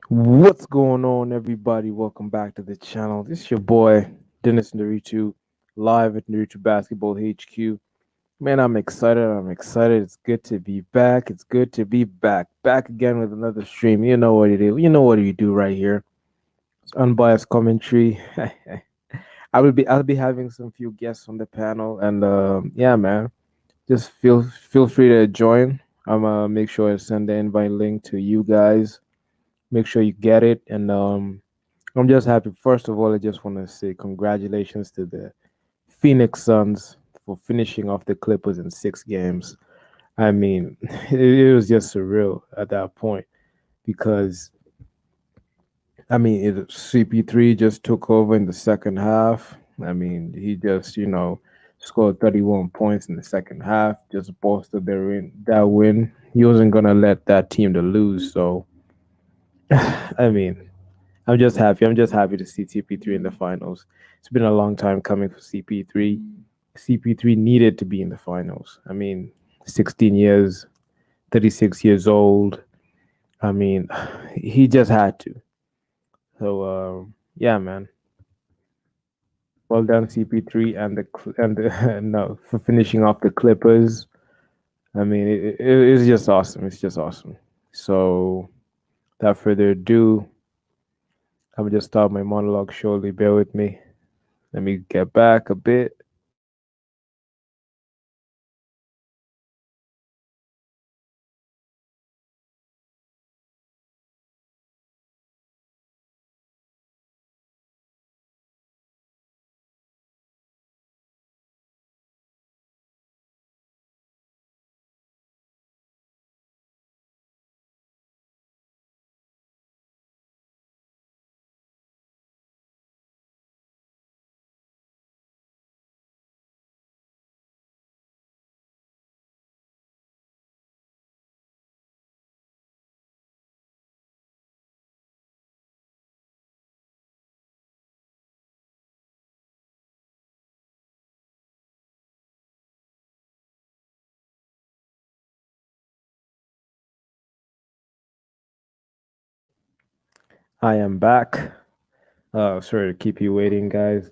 What's going on, everybody? Welcome back to the channel. This is your boy, Dennis Nderitu, live at Nderitu Basketball HQ. Man, I'm excited. I'm excited. It's good to be back. It's good to be back. Back again with another stream. You know what it is. You know what we do right here. It's unbiased commentary. I'll be having some few guests on the panel, and yeah, man, just feel free to join. I'm gonna make sure I send the invite link to you guys. Make sure you get it, and I'm just happy. First of all, I just want to say congratulations to the Phoenix Suns for finishing off the Clippers in 6 games. I mean, it was just surreal at that point because CP3 just took over in the second half. I mean, he just scored 31 points in the second half, just bolstered that win. He wasn't gonna let that team to lose. So, I mean, I'm just happy. I'm just happy to see CP3 in the finals. It's been a long time coming for CP3. CP3 needed to be in the finals. I mean, 16 years, 36 years old. I mean, he just had to. So, yeah, man. Well done, CP3, and no, for finishing off the Clippers. I mean, it's just awesome. It's just awesome. So, without further ado, I'm gonna just start my monologue shortly. Bear with me. Let me get back a bit. I am back. Sorry to keep you waiting, guys.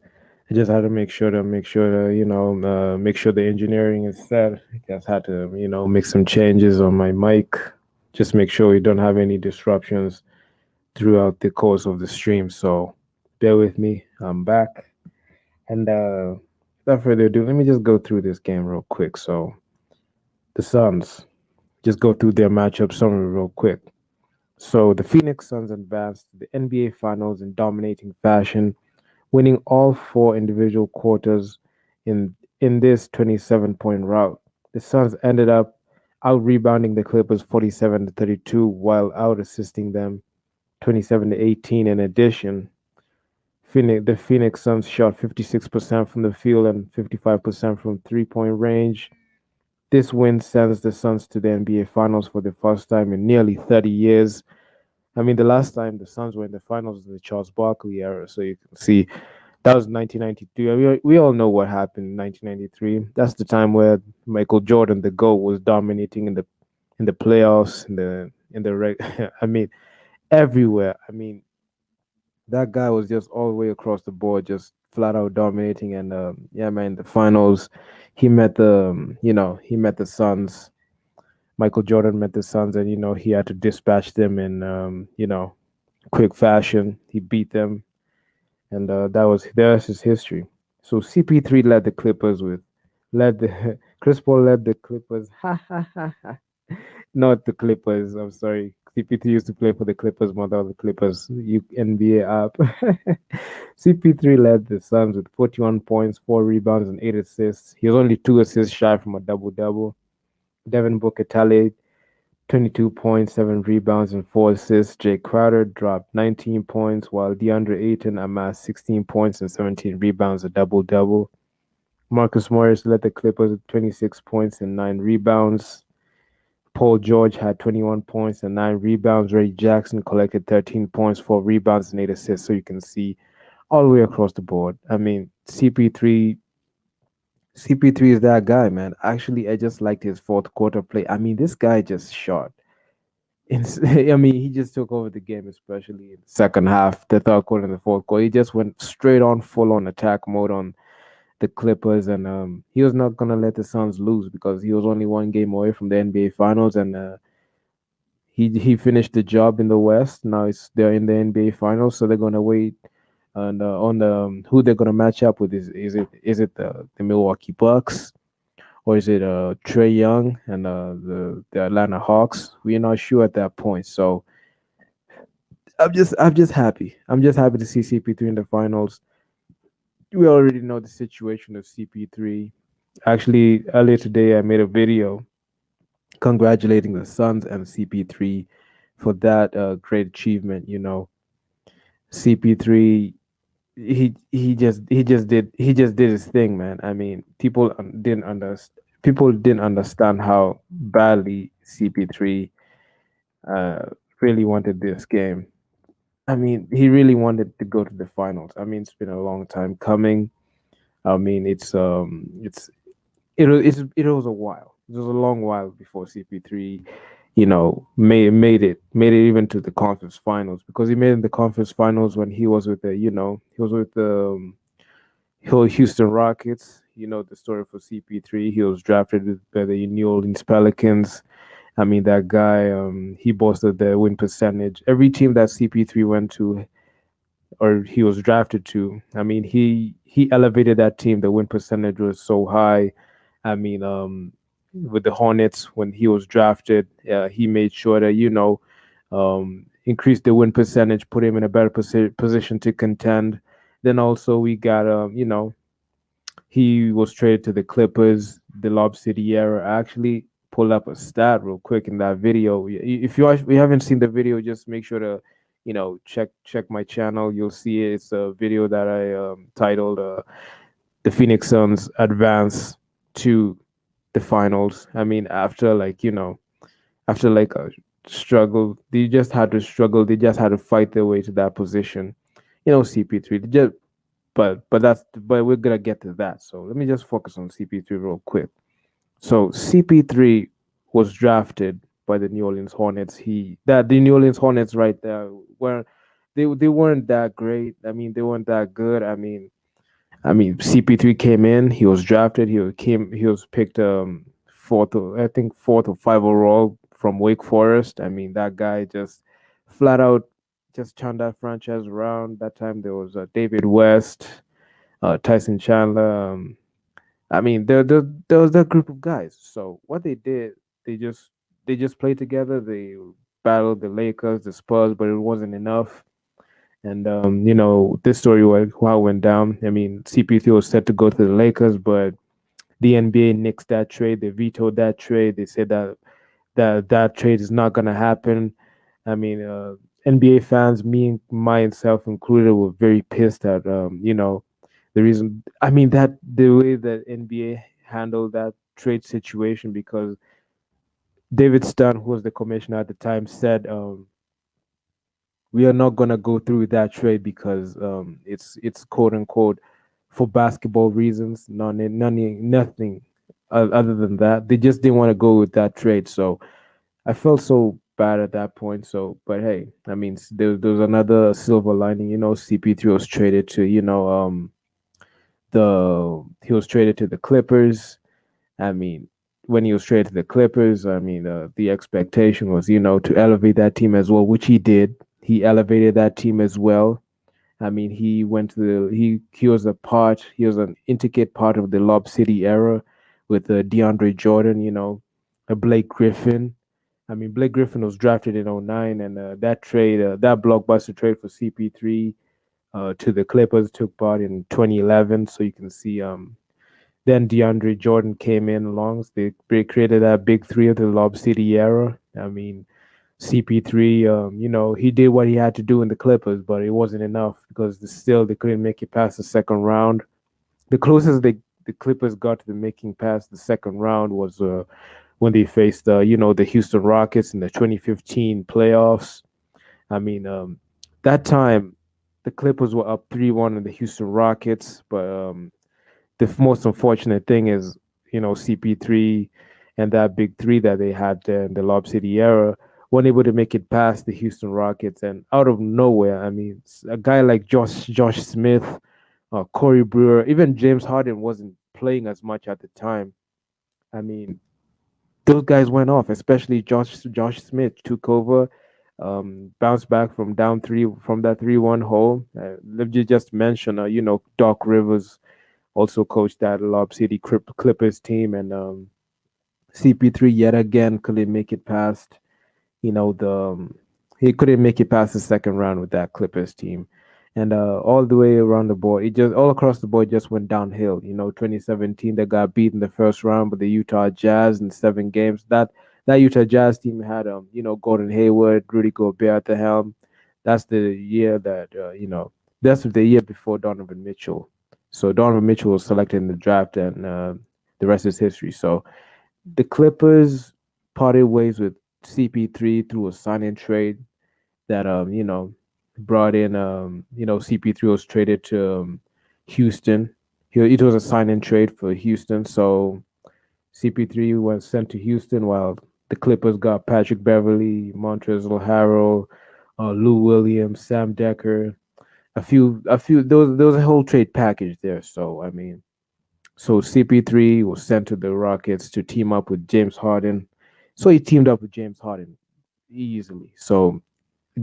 I just had to make sure the engineering is set. I just had to, make some changes on my mic. Just make sure we don't have any disruptions throughout the course of the stream. So bear with me. I'm back. And without further ado, let me just go through this game real quick. So the Suns, just go through their matchup summary real quick. So the Phoenix Suns advanced to the NBA Finals in dominating fashion, winning all four individual quarters in this 27-point rout. The Suns ended up out rebounding the Clippers 47 to 32 while out assisting them 27 to 18. In addition, the Phoenix Suns shot 56% from the field and 55% from three-point range. This win sends the Suns to the NBA Finals for the first time in nearly 30 years. I mean, the last time the Suns were in the finals was the Charles Barkley era, so you can see that was 1993. I mean, we all know what happened in 1993. That's the time where Michael Jordan, the GOAT, was dominating in the playoffs, I mean, everywhere. I mean, that guy was just all the way across the board, just flat out dominating. And yeah, man, the finals, he met the Suns. Michael Jordan met the Suns, and he had to dispatch them in quick fashion. He beat them, and that's his history. So CP3 led the Chris Paul led the Clippers. Ha ha ha ha. Not the Clippers. I'm sorry. CP3 used to play for the Clippers, mother of the Clippers NBA app. CP3 led the Suns with 41 points, 4 rebounds, and 8 assists. He was only 2 assists shy from a double double. Devin Booker tallied 22 points, 7 rebounds, and 4 assists. Jay Crowder dropped 19 points, while DeAndre Ayton amassed 16 points and 17 rebounds, a double double. Marcus Morris led the Clippers with 26 points and 9 rebounds. Paul George had 21 points and 9 rebounds. Ray Jackson collected 13 points, 4 rebounds, and 8 assists. So you can see all the way across the board. I mean, CP3 is that guy, man. Actually, I just liked his fourth quarter play. I mean, this guy just shot. I mean, he just took over the game, especially in the second half, the third quarter and the fourth quarter. He just went straight on, full on attack mode on the Clippers, and he was not gonna let the Suns lose because he was only one game away from the NBA Finals, and he finished the job in the West. Now they're in the NBA Finals, so they're gonna wait and on the who they're gonna match up with. Is it the Milwaukee Bucks, or is it Trey Young and the Atlanta Hawks? We're not sure at that point. So I'm just happy. I'm just happy to see CP3 in the finals. We already know the situation of CP3. Actually, earlier today I made a video congratulating the Suns and CP3 for that great achievement. CP3, he just did his thing, man. I mean, people didn't understand how badly CP3 uh, really wanted this game. I mean, he really wanted to go to the finals. I mean, it's been a long time coming. I mean, it was a while. It was a long while before CP3, made it even to the conference finals, because he made it in the conference finals when he was with the Houston Rockets. You know the story for CP3. He was drafted by the New Orleans Pelicans. I mean, that guy, he boasted the win percentage. Every team that CP3 went to, or he was drafted to, I mean, he elevated that team. The win percentage was so high. I mean, with the Hornets when he was drafted, he made sure that increased the win percentage, put him in a better position to contend. Then also we got he was traded to the Clippers, the Lob City era. I actually pull up a stat real quick in that video. If you haven't seen the video, just make sure to check my channel. You'll see it. It's a video that I titled "The Phoenix Suns Advance to the Finals." I mean, after like a struggle, they just had to struggle. They just had to fight their way to that position. CP3. They just but we're gonna get to that. So let me just focus on CP3 real quick. So CP3 was drafted by the New Orleans Hornets. The New Orleans Hornets right there were they weren't that great. I mean, they weren't that good. I mean CP3 came in. He was drafted. He was picked I think fourth or five overall from Wake Forest. I mean, that guy just flat out just turned that franchise around. That time there was David West, Tyson Chandler. I mean, there was that group of guys. So what they did, they just they just played together. They battled the Lakers, the Spurs, but it wasn't enough. And this story how it went down. I mean, CP3 was set to go to the Lakers, but the NBA nixed that trade. They vetoed that trade. They said that trade is not gonna happen. I mean, NBA fans, me and myself included, were very pissed at the reason. I mean, that the way that NBA handled that trade situation, because David Stern, who was the commissioner at the time, said we are not gonna go through with that trade because it's quote unquote for basketball reasons. Nothing other than that. They just didn't want to go with that trade. So I felt so bad at that point. So, but hey, I mean, there was another silver lining. CP3 was traded to he was traded to the Clippers. I mean, when he was traded to the Clippers, I mean, the expectation was, to elevate that team as well, which he did. He elevated that team as well. I mean, he was an intricate part of the Lob City era with DeAndre Jordan, Blake Griffin. I mean, Blake Griffin was drafted in '09, and that blockbuster trade for CP3 to the Clippers took part in 2011. So you can see, then DeAndre Jordan came in along. They created that big three of the Lob City era. I mean, CP3, he did what he had to do in the Clippers, but it wasn't enough because they couldn't make it past the second round. The closest the Clippers got to the making past the second round was when they faced the Houston Rockets in the 2015 playoffs. I mean, that time the Clippers were up 3-1 on the Houston Rockets, but the most unfortunate thing is, CP3 and that big three that they had there in the Lob City era weren't able to make it past the Houston Rockets, and out of nowhere, I mean, a guy like Josh Smith, Corey Brewer, even James Harden wasn't playing as much at the time. I mean, those guys went off, especially Josh Smith took over, bounced back from down three from that 3-1 hole. Let me just mention, Doc Rivers also coached that Lob City Clippers team, and CP3 yet again couldn't make it past the he couldn't make it past the second round with that Clippers team, and all the way around the board, it just all across the board just went downhill. 2017 they got beat in the first round by the Utah Jazz in 7 games. That Utah Jazz team had Gordon Hayward, Rudy Gobert at the helm. That's the year that that's the year before Donovan Mitchell. So Donovan Mitchell was selected in the draft, and the rest is history. So the Clippers parted ways with CP3 through a sign-in trade that brought in CP3 was traded to Houston. It was a sign-in trade for Houston, so CP3 was sent to Houston while the Clippers got Patrick Beverly, Montrezl Harrell, Lou Williams, Sam Decker, a few. There was a whole trade package there. So I mean, so CP3 was sent to the Rockets to team up with James Harden. So he teamed up with James Harden easily. So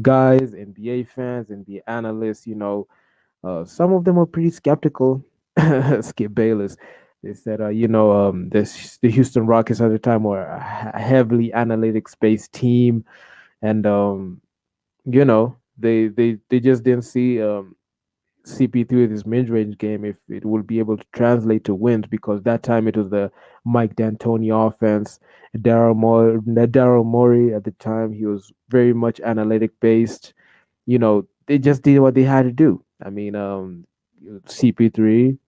guys, NBA fans, NBA analysts, some of them were pretty skeptical. Skip Bayless. They said, the Houston Rockets at the time were a heavily analytics based team, and they just didn't see CP3 with his mid-range game if it will be able to translate to wins, because that time it was the Mike D'Antoni offense. Daryl Morey at the time, he was very much analytic based. They just did what they had to do. I mean, CP3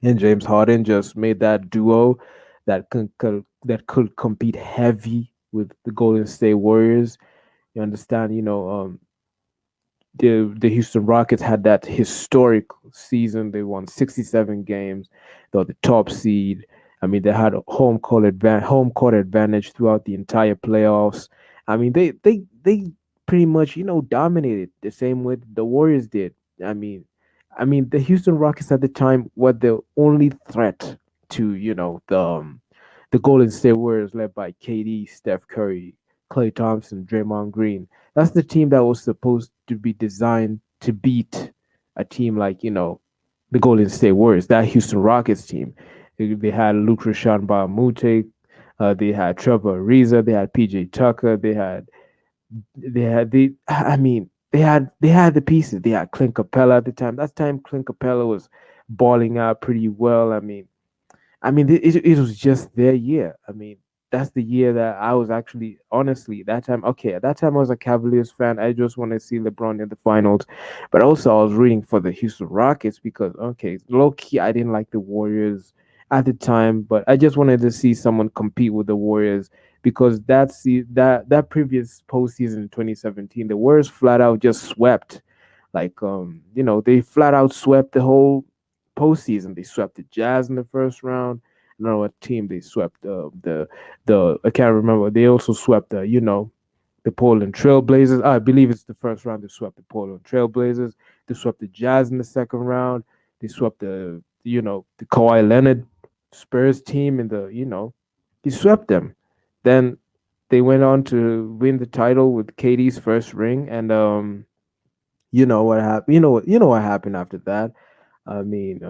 and James Harden just made that duo that could compete heavy with the Golden State Warriors. You understand? The Houston Rockets had that historic season. They won 67 games. They were the top seed. I mean, they had a home court advantage throughout the entire playoffs. I mean, they pretty much dominated the same way the Warriors did. I mean, the Houston Rockets at the time were the only threat to the Golden State Warriors, led by KD, Steph Curry, Klay Thompson, Draymond Green. That's the team that was supposed to be designed to beat a team like the Golden State Warriors, that Houston Rockets team. They had Luke Rashawn Bahamute, they had Trevor Ariza, they had PJ Tucker, I mean, they had the pieces. They had Clint Capella at the time. That time Clint Capella was balling out pretty well. It was just their year. I mean, that's the year that I was actually, honestly, that time, okay, at that time I was a Cavaliers fan. I just want to see LeBron in the finals. But also, I was rooting for the Houston Rockets because, okay, low key, I didn't like the Warriors at the time, but I just wanted to see someone compete with the Warriors because that previous postseason in 2017, the Warriors flat out just swept. Like, they flat out swept the whole postseason. They swept the Jazz in the first round. I don't know what team they swept. The I can't remember. They also swept the Portland Trailblazers. I believe it's the first round. They swept the Portland Trailblazers. They swept the Jazz in the second round. They swept the Kawhi Leonard Spurs team in the he swept them. Then they went on to win the title with KD's first ring, and you know what happened. You know what happened after that. I mean,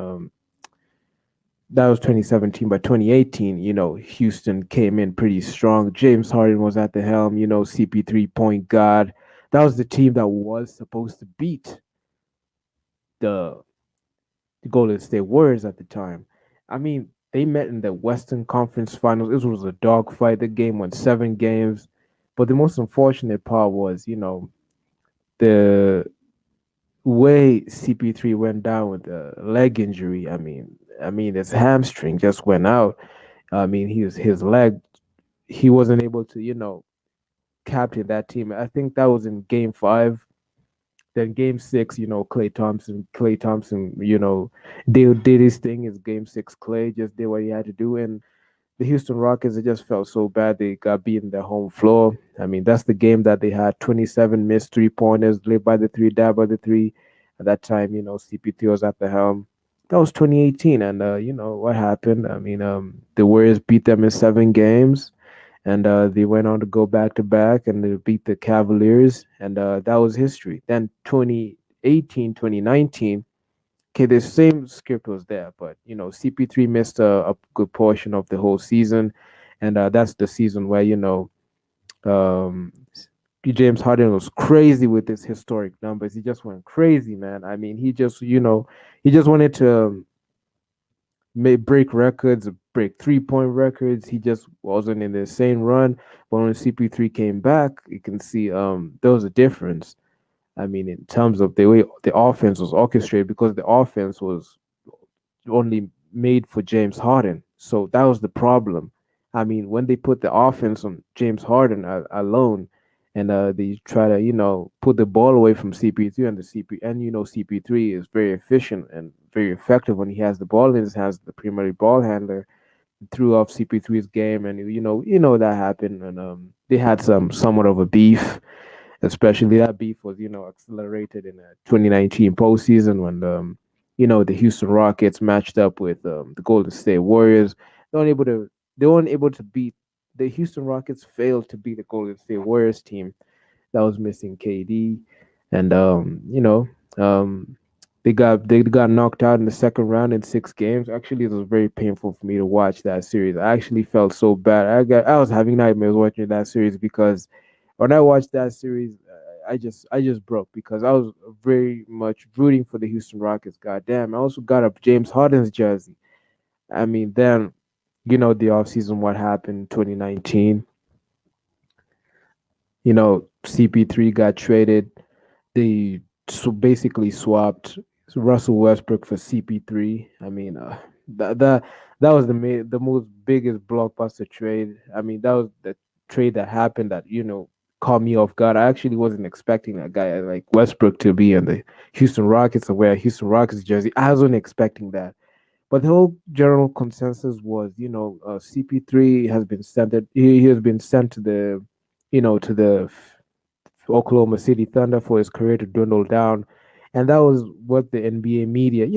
that was 2017. By 2018, Houston came in pretty strong. James Harden was at the helm. CP3 point guard. That was the team that was supposed to beat the, the Golden State Warriors at the time. I mean, they met in the Western Conference Finals. It was a dogfight. The game went 7 games. But the most unfortunate part was, the way CP3 went down with a leg injury. I mean, his hamstring just went out. I mean, his leg. He wasn't able to, captain that team. I think that was in Game 5. Then Game 6, Clay Thompson, did his thing. Is Game 6, Clay just did what he had to do, and the Houston Rockets, it just felt so bad they got beaten their home floor. I mean, that's the game that they had 27 missed 3 pointers, live by the three, die by the three. At that time, CP3 was at the helm. That was 2018, and what happened. I mean, the Warriors beat them in 7 games, and they went on to go back to back, and they beat the Cavaliers, and that was history. Then 2018, 2019. Okay, the same script was there, but CP3 missed a good portion of the whole season, and that's the season where um, James Harden was crazy with his historic numbers. He just went crazy, man. I mean, he just wanted to break records, break 3 point records. He just wasn't in the insane run. But when CP3 came back, you can see there was a difference. I mean, in terms of the way the offense was orchestrated, because the offense was only made for James Harden. So that was the problem. I mean, when they put the offense on James Harden alone, and they try to put the ball away from CP3, and the CP and CP3 is very efficient and very effective when he has the ball in his hands, the primary ball handler, threw off CP3's game, and that happened, and they had somewhat of a beef. Especially that beef was accelerated in the 2019 postseason when the Houston Rockets matched up with the Golden State Warriors. They weren't able to they weren't able to beat the Houston Rockets. Failed to beat the Golden State Warriors team that was missing KD, and um, they got knocked out in the second round in 6 games. Actually, it was very painful for me to watch that series. I actually felt so bad. I was having nightmares watching that series because when I watched that series, I just broke because I was very much rooting for the Houston Rockets. Goddamn, I also got up James Harden's jersey. I mean, then the offseason, what happened 2019. CP3 got traded. They basically swapped Russell Westbrook for CP3. I mean, that was the most biggest blockbuster trade. I mean, that was the trade that happened that caught me off guard. I actually wasn't expecting a guy like Westbrook to be in the Houston Rockets or wear a Houston Rockets jersey. I wasn't expecting that. But the whole general consensus was, CP3 has been sent. He has been sent to the Oklahoma City Thunder for his career to dwindle down, and that was what the NBA media,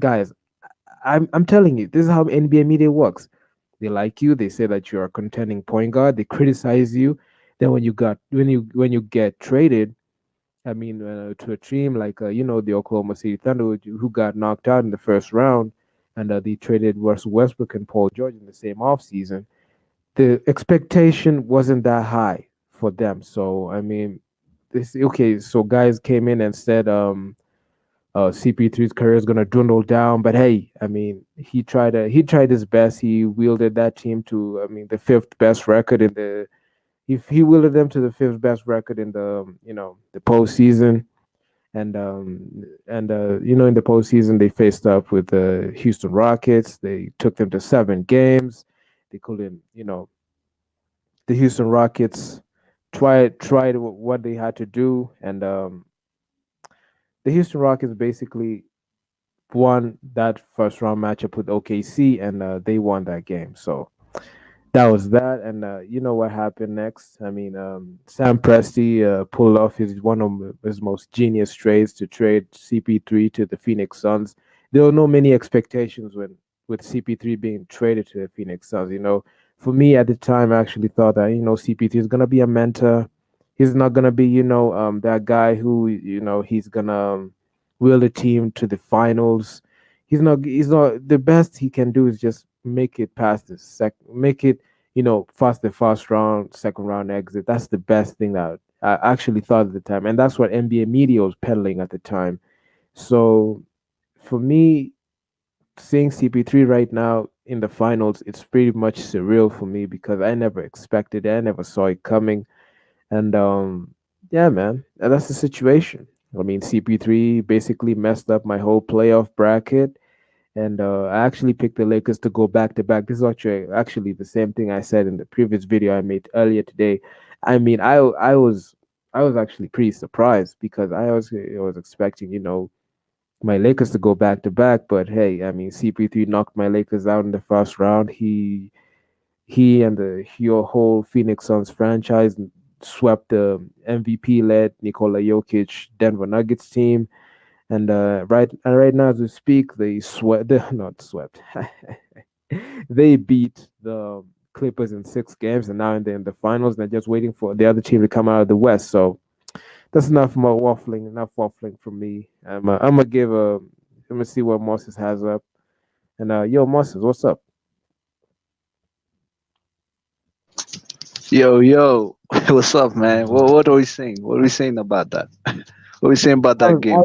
guys. I'm telling you, this is how NBA media works. They like you. They say that you're a contending point guard. They criticize you. Then when you get traded, I mean, to a team like the Oklahoma City Thunder, who got knocked out in the first round, and they traded Russell Westbrook and Paul George in the same offseason. The expectation wasn't that high for them. So I mean, this okay. So guys came in and said, CP3's career is gonna dwindle down, but hey, I mean, he tried his best. He wielded that team to, I mean, the fifth best record in the. He wielded them to the fifth best record in the postseason, and in the postseason they faced up with the Houston Rockets. They took them to 7 games. They couldn't, the Houston Rockets tried what they had to do, and the Houston Rockets basically won that first round matchup with OKC, and they won that game. So that was that, and you know what happened next? I mean, Sam Presti pulled off his one of his most genius trades to trade CP3 to the Phoenix Suns. There were no many expectations with CP3 being traded to the Phoenix Suns. For me at the time, I actually thought that CP3 is gonna be a mentor. He's not gonna be that guy who he's gonna wheel the team to the finals. He's not the best he can do is just make it past the make it past the first round, second round exit. That's the best thing that I actually thought at the time, and that's what NBA media was peddling at the time. So for me, seeing CP3 right now in the finals, it's pretty much surreal for me because I never expected it. I never saw it coming. And yeah, man, that's the situation. I mean, CP3 basically messed up my whole playoff bracket, and I actually picked the Lakers to go back to back. This is actually the same thing I said in the previous video I made earlier today. I mean, I was actually pretty surprised because I was expecting my Lakers to go back to back, but hey, I mean, CP3 knocked my Lakers out in the first round. he and your whole Phoenix Suns franchise swept the MVP-led Nikola Jokic Denver Nuggets team, and right now as we speak, they swept. They not swept. They beat the Clippers in 6 games, and now they're in the finals. And they're just waiting for the other team to come out of the West. So that's enough more waffling. Enough waffling from me. I'm gonna give a. I'm gonna see what Moses has up. And yo, Moses, what's up? Yo, yo, what's up, man? What are we saying? What are we saying about that? What are we saying about I that was, game?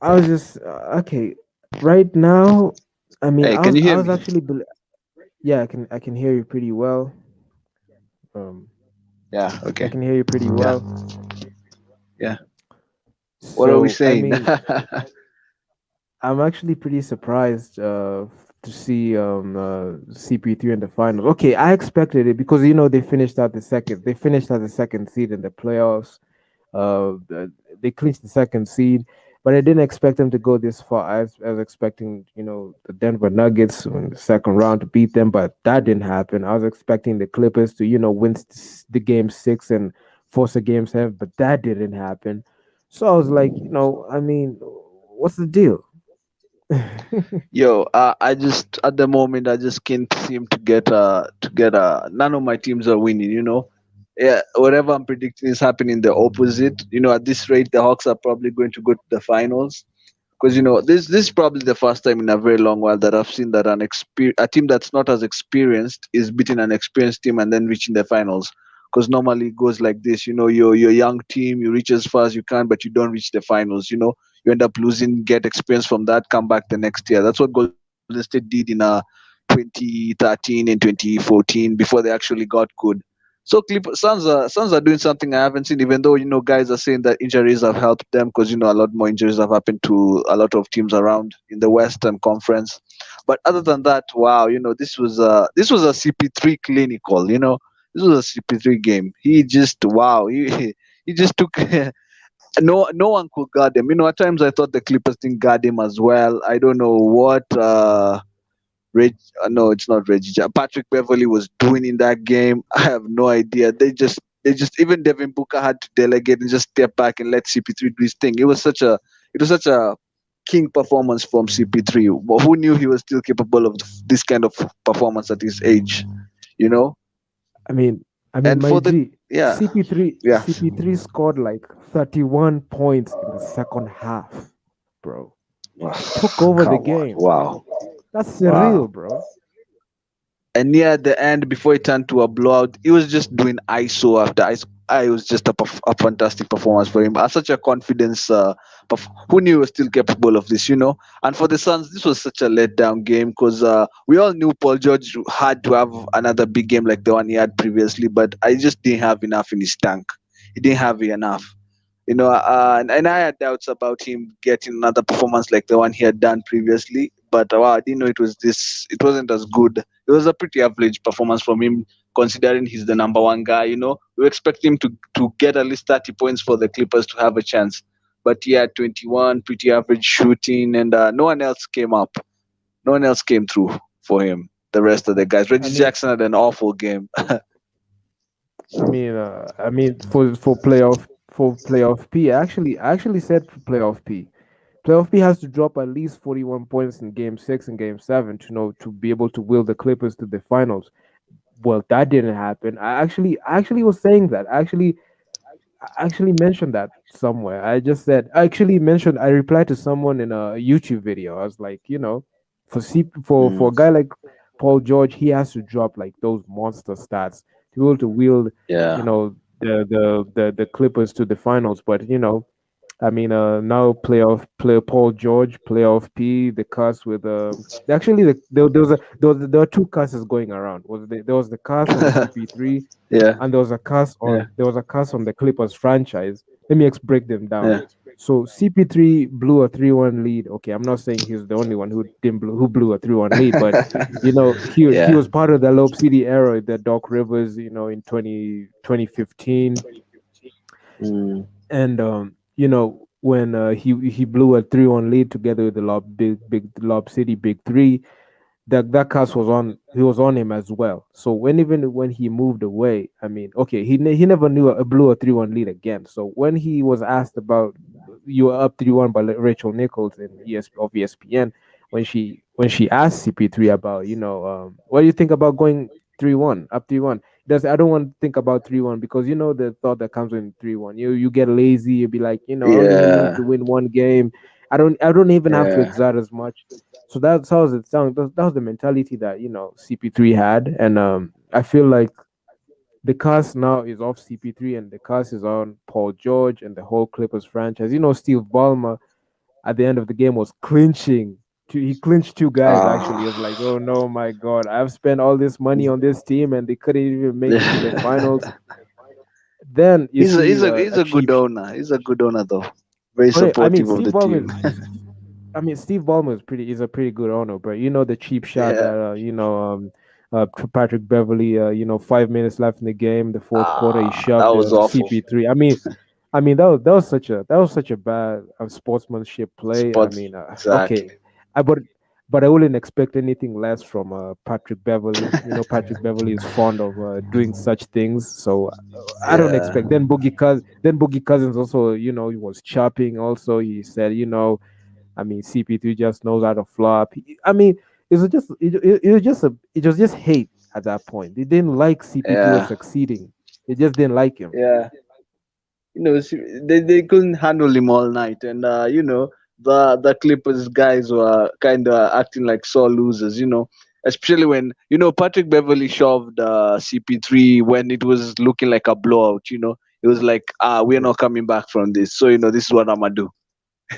I was just okay. Right now, I mean, Hey, can you I hear was me? actually yeah, I can hear you pretty well. Um, Yeah, I okay. can hear you pretty Yeah, well. yeah. What are we So I saying? mean, I'm actually pretty surprised to see CP3 in the finals. Okay, I expected it because they finished out the second. They finished as the second seed in the playoffs. They clinched the second seed, but I didn't expect them to go this far. I was expecting the Denver Nuggets in the second round to beat them, but that didn't happen. I was expecting the Clippers to win the game 6 and force a game 7, but that didn't happen. So I was like, I mean, what's the deal? Yo, I just at the moment I just can't seem to get none of my teams are winning. Yeah, whatever I'm predicting is happening the opposite. At this rate, the Hawks are probably going to go to the finals. Because this is probably the first time in a very long while that I've seen that a team that's not as experienced is beating an experienced team and then reaching the finals. Because normally it goes like this, you're a young team, you reach as far as you can, but you don't reach the finals. You end up losing, get experience from that, come back the next year. That's what Golden State did in 2013 and 2014 before they actually got good. So Suns are doing something I haven't seen, even though guys are saying that injuries have helped them because a lot more injuries have happened to a lot of teams around in the Western Conference. But other than that, wow, this was a CP3 clinical. This was a CP3 game. He just wow, he just took. No one could guard him. At times I thought the Clippers didn't guard him as well. I don't know what. No, it's not Reggie. Patrick Beverly was doing in that game. I have no idea. They just even Devin Booker had to delegate and just step back and let CP3 do his thing. It was such a king performance from CP3. But who knew he was still capable of this kind of performance at his age? You know. I mean, And my for the G, yeah yeah. CP3 scored like 31 points in the second half, bro. Took over the Come on! game. Wow! That's surreal, Wow! bro. And near the end, before it turned to a blowout, he was just doing ISO after ISO. It was just a fantastic performance for him. Such a confidence. Who knew he was still capable of this? And for the Suns, this was such a letdown game because we all knew Paul George had to have another big game like the one he had previously, but I just didn't have enough in his tank. He didn't have enough. And I had doubts about him getting another performance like the one he had done previously. But wow, I didn't know it was this. It wasn't as good. It was a pretty average performance from him, considering he's the number one guy. We expect him to get at least 30 points for the Clippers to have a chance. But he had 21, pretty average shooting, and no one else came up. No one else came through for him. The rest of the guys, I Reggie mean, Jackson had an awful game. for playoff P, I actually said for playoff P. Playoff P has to drop at least 41 points in game 6 and game 7 to be able to will the Clippers to the finals. Well, that didn't happen. I actually was saying that. I actually mentioned that somewhere. I actually mentioned I replied to someone in a YouTube video. I was like, for a Mm, guy like Paul George, he has to drop like those monster stats to be able to wield, yeah, the Clippers to the finals. But now player Paul George, playoff P, the cuss with actually there were two cusses going around. There was the cuss on CP3, yeah, and yeah, there was a curse on the Clippers franchise. Let me break them down. yeah, So CP3 blew a 3-1 lead. Okay, I'm not saying he's the only one who blew a 3-1 lead, but he yeah. was part of the Lob City era, the Doc Rivers, in 2015. Mm, And when he blew a 3-1 lead together with the Lob City Big 3. that cast was on, he was on him as well. So when even when he moved away, I mean, okay, he never knew blew a 3-1 lead again. So when he was asked about, you were up 3-1 by Rachel Nichols in ESPN, when she asked CP3 about, what do you think about going 3-1 up 3-1? Does I don't want to think about 3-1 because you know the thought that comes with 3-1. You get lazy. You be like, I only need Yeah, to win one game. I don't even have to yeah, exert as much. So that's how it sounds. That was the mentality that CP3 had, and I feel like the cast now is off CP3, and the cast is on Paul George and the whole Clippers franchise. Steve Ballmer at the end of the game was clinching. He clinched two guys actually. It was like, ah, oh no, my God, I've spent all this money on this team, and they couldn't even make it to the finals. Then you see he's a a good cheap. owner. He's a good owner though. Very Oh, I mean, supportive of Steve the team. Ballmer. Steve Ballmer is a pretty good owner, but the cheap shot Yeah. that Patrick Beverly, 5 minutes left in the game, the fourth quarter, he That shoved was awful. CP3. I mean that was such a bad sportsmanship play. I Spot mean, okay, exactly. I but I wouldn't expect anything less from Patrick Beverly. Patrick Beverly is fond of doing such things, so I don't Yeah. expect. Then Boogie Cousins also, he was chopping. Also, he said, I mean, CP3 just knows how to flop. I mean, it was just hate at that point. They didn't like CP3 was Yeah. succeeding. They just didn't like him. Yeah. They couldn't handle him all night, and the Clippers guys were kind of acting like sore losers. Especially when Patrick Beverly shoved CP3 when it was looking like a blowout. It was like, we're Yeah. not coming back from this. So this is what I'm gonna do.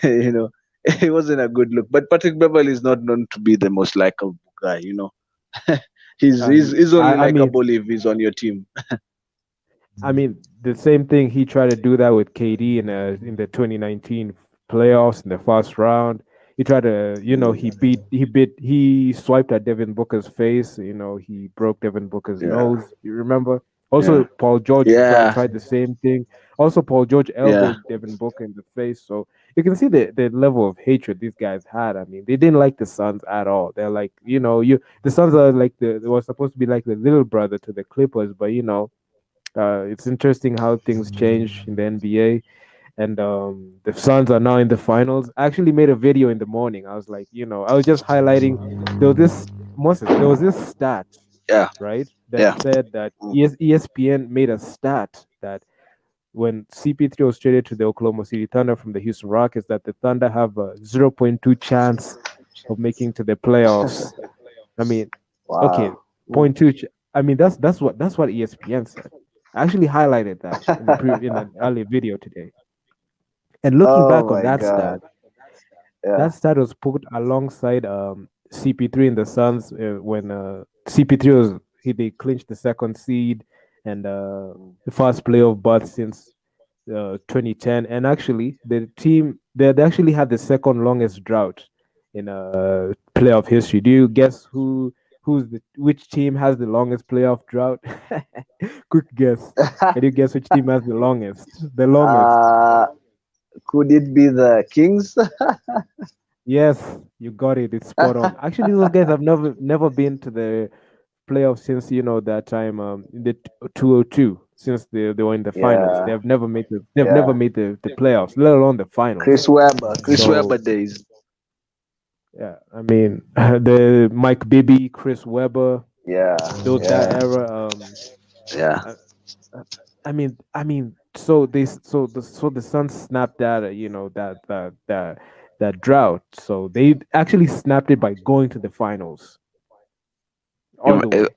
you know, it wasn't a good look. But Patrick Beverly is not known to be the most likable guy. He's only I mean, likable if he's on your team. the same thing. He tried to do that with KD in the 2019 playoffs in the first round. He tried to, he swiped at Devin Booker's face. He broke Devin Booker's Yeah, nose. You remember? yeah, Also, Paul George yeah, tried the same thing. Also, Paul George yeah, elbowed Devin Booker in the face. So you can see the level of hatred these guys had. I mean, they didn't like the Suns at all. They're like, the Suns are like they were supposed to be like the little brother to the Clippers, but it's interesting how things change in the NBA, and the Suns are now in the finals. I actually made a video in the morning. I was like, I was just highlighting. There was this Moses. There was this stat, yeah, right, that yeah. said that Mm. ESPN made a stat that when CP3 was traded to the Oklahoma City Thunder from the Houston Rockets, that the Thunder have a 0.2 chance of making to the playoffs. I mean, okay, Wow. Mm. point two. I mean, that's what ESPN said. I actually highlighted that in an early video today. And looking Oh back on my that God. stat, Yeah. that stat was put alongside CP3 in the Suns when CP3 they clinched the second seed and the first playoff berth since 2010. And actually, the team they actually had the second longest drought in playoff history. Do you guess which team has the longest playoff drought? Quick guess. Can you guess which team has the longest? The longest. uh, could it be the Kings? Yes, you got it. It's spot on. Actually, those guys have never been to the playoffs since that time in the 202, since they were in the finals. Yeah, They've never yeah. made the playoffs, let alone the finals. Chris So Webber days. yeah, I mean the Mike Bibby, Chris Webber, Yeah, that yeah, era. yeah. I, I mean, so the Suns snapped that that drought. So they actually snapped it by going to the finals all the way.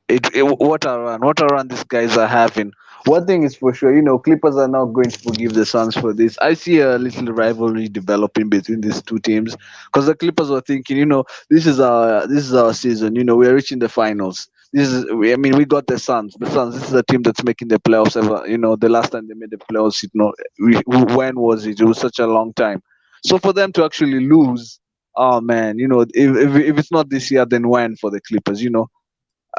What a run these guys are having. One thing is for sure, Clippers are not going to forgive the Suns for this. I see a little rivalry developing between these two teams because the Clippers were thinking, this is our season. We are reaching the finals. I mean, we got the Suns. The Suns. This is a team that's making the playoffs ever. The last time they made the playoffs, when was it? It was such a long time. So for them to actually lose, oh man, if it's not this year, then when for the Clippers?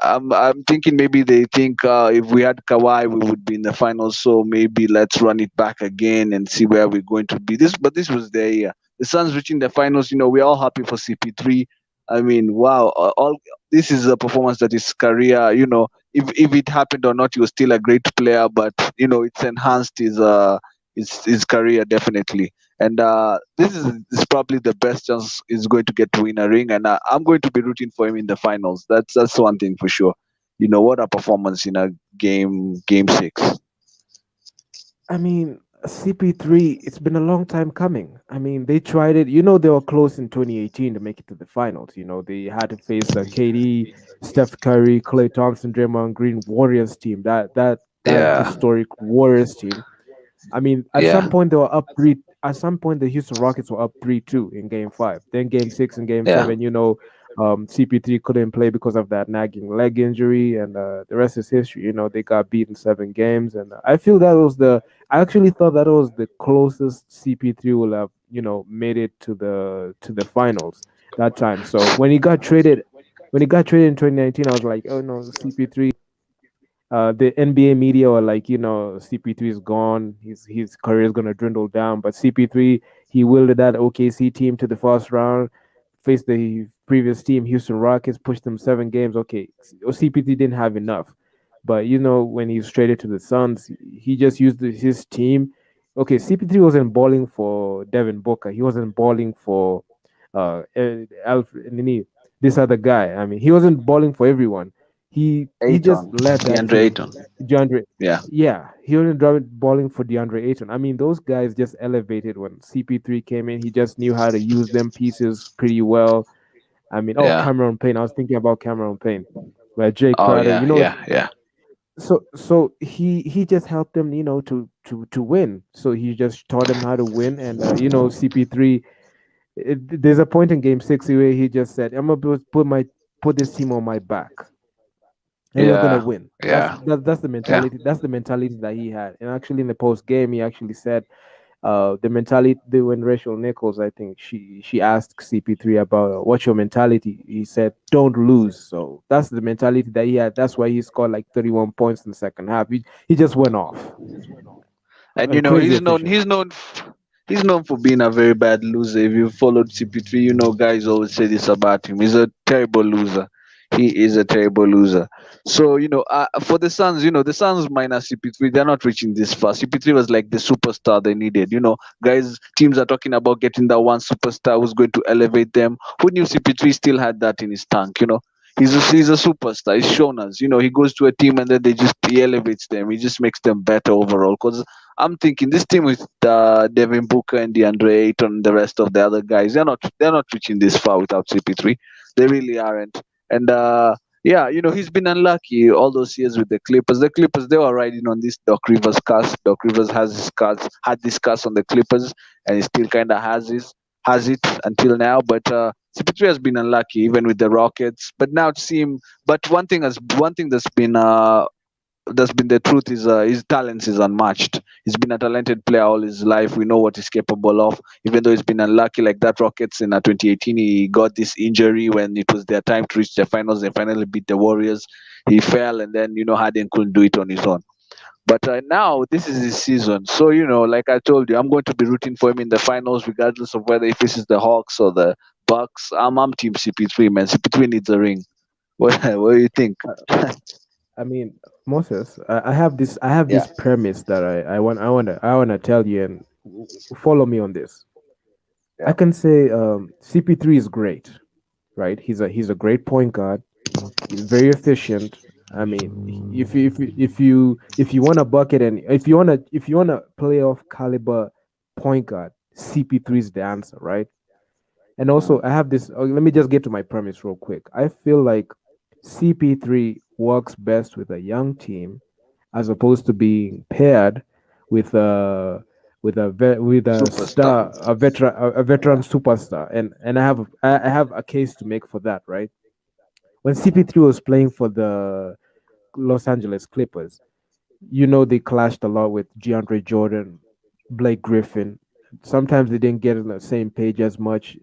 I'm thinking maybe they think if we had Kawhi, we would be in the finals. So maybe let's run it back again and see where we're going to be. But this was their year. The Suns reaching the finals. We're all happy for CP3. I mean, wow, all this is a performance that is career. If it happened or not, he was still a great player, but it's enhanced his career definitely. And this is probably the best chance he's going to get to win a ring, and I'm going to be rooting for him in the finals. That's one thing for sure. What a performance in a game six. I mean, CP3, it's been a long time coming. I mean, they tried it. You know, they were close in 2018 to make it to the finals. You know, they had to face KD, Steph Curry, Klay Thompson, Draymond Green Warriors team. That Yeah, historic Warriors team. I mean, at yeah, some point they were up three. At some point, the Houston Rockets were up 3-2 in Game Five. Then Game Six and Game yeah. Seven, CP3 couldn't play because of that nagging leg injury, and the rest is history. You know, they got beaten 7 games, and I feel that was the. I actually thought that was the closest CP3 will have, made it to the finals that time. So when he got traded in 2019, I was like, oh no, CP3, the NBA media were like, CP3 is gone. His career is gonna dwindle down. But CP3, he wielded that OKC team to the first round, faced the previous team, Houston Rockets, pushed them 7 games. Okay, CP3 didn't have enough, but when he's traded to the Suns, he just used his team. Okay, CP3 wasn't balling for Devin Booker. He wasn't balling for Alfred Nini, this other guy. I mean, he wasn't balling for everyone. He just Ayton, led that DeAndre team. Ayton. DeAndre, Yeah, yeah, he wasn't balling for DeAndre Ayton. I mean, those guys just elevated when CP3 came in. He just knew how to use them pieces pretty well. I mean, oh, yeah. Cameron Payne. I was thinking about Cameron Payne, where Jay Oh Crowder. yeah, yeah, yeah, So he just helped them, to win. So he just taught them how to win, and CP3. There's a point in Game 6 where he just said, "I'm gonna put this team on my back, and we're gonna yeah, win." That's yeah. that's the Yeah. mentality. That's the mentality that he had. And actually, in the post game, he actually said, the mentality when Rachel Nichols, I think she asked CP3 about, what's your mentality. He said, "Don't lose." So that's the mentality that he had. That's why he scored like 31 points in the second half. He just went off. And Crazy he's efficient. he's known for being a very bad loser. If you followed CP3, guys always say this about him. He's a terrible loser. He is a terrible loser. So for the Suns, the Suns minus CP3, they're not reaching this far. CP3 was like the superstar they needed. Guys, teams are talking about getting that one superstar who's going to elevate them. Who knew CP3 still had that in his tank? He's a superstar. He's shown us. He goes to a team and then he elevates them. He just makes them better overall. Because I'm thinking this team with Devin Booker and DeAndre Ayton and the rest of the other guys, they're not reaching this far without CP3. They really aren't. And yeah, he's been unlucky all those years with the Clippers. The Clippers, they were riding on this Doc Rivers curse. Doc Rivers has his curse, had this curse on the Clippers, and he still kind of has it until now. But CP3 has been unlucky even with the Rockets. But now to see him, but one thing that's been the truth is his talents is unmatched. He's been a talented player all his life. We know what he's capable of. Even though he's been unlucky like that Rockets in 2018, he got this injury when it was their time to reach the finals. They finally beat the Warriors. He fell, and then Harden couldn't do it on his own. But now this is his season. So like I told you, I'm going to be rooting for him in the finals, regardless of whether he faces the Hawks or the Bucks. I'm Team CP3, man. CP3 needs a ring. What do you think? I mean, Moses, I have Yeah, this premise that I wanna tell you, and follow me on this. I yeah. can say, CP3 is great, right? He's a great point guard. He's very efficient. I mean, if you want a bucket, and if you want a playoff caliber point guard, CP3 is the answer, right? And also, I have this. Let me just get to my premise real quick. I feel like CP3 works best with a young team, as opposed to being paired with a Superstar. star, a veteran Yeah. superstar. And I have a case to make for that, right? When CP3 was playing for the Los Angeles Clippers, they clashed a lot with DeAndre Jordan, Blake Griffin. Sometimes they didn't get on the same page as much.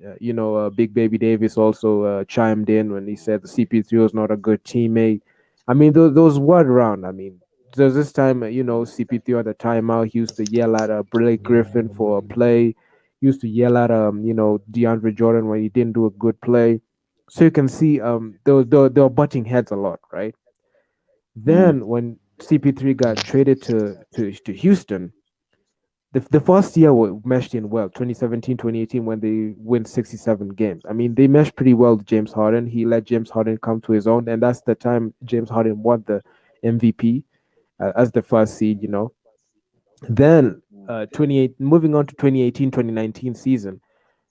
Big Baby Davis also chimed in when he said the CP3 was not a good teammate. I mean, those word around. I mean, there's this time, CP3 at the timeout, he used to yell at Blake Griffin for a play. He used to yell at DeAndre Jordan when he didn't do a good play. So you can see they were butting heads a lot, right? Mm. Then when CP3 got traded to Houston, the first year meshed in well, 2017, 2018, when they win 67 games. I mean, they meshed pretty well with James Harden. He let James Harden come to his own, and that's the time James Harden won the MVP as the first seed, Then, 28, moving on to 2018, 2019 season,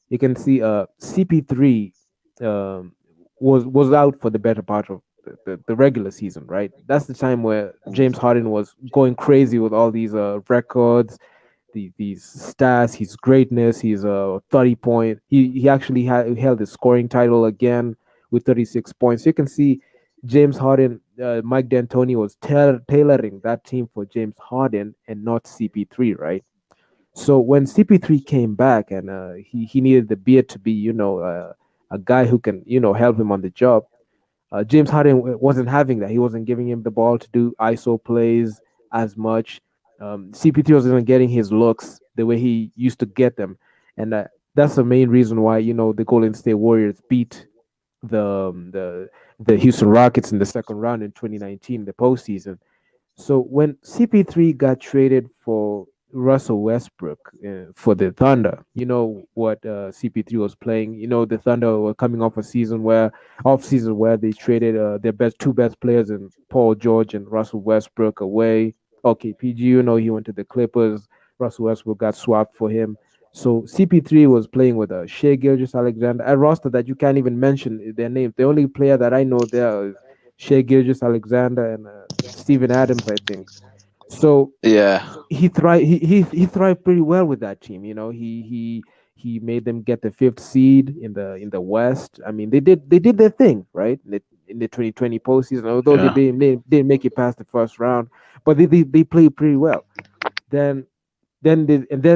you can see CP3 um, was out for the better part of the regular season, right? That's the time where James Harden was going crazy with all these records, these stats, his greatness, his 30 point. He actually held the scoring title again with 36 points. You can see James Harden, Mike D'Antoni was tailoring that team for James Harden and not CP3, right? So when CP3 came back and he needed the beard to be, a guy who can, help him on the job. James Harden wasn't having that. He wasn't giving him the ball to do ISO plays as much. CP3 wasn't getting his looks the way he used to get them, and that's the main reason why the Golden State Warriors beat the um, the the Houston Rockets in the second round in 2019, the postseason. So when CP3 got traded for Russell Westbrook for the Thunder, you know what CP3 was playing. The Thunder were coming off season where they traded their two best players in Paul George and Russell Westbrook away. Okay, PG, he went to the Clippers. Russell Westbrook got swapped for him. So CP3 was playing with Shea Gilgeous Alexander, a roster that you can't even mention their names. The only player that I know there is Shea Gilgeous Alexander and Steven Adams, I think. So Yeah. he thrived pretty well with that team. He made them get the fifth seed in the West. I mean, they did their thing, right? In the 2020 postseason, although they Yeah. didn't make it past the first round, but they played pretty well. Then then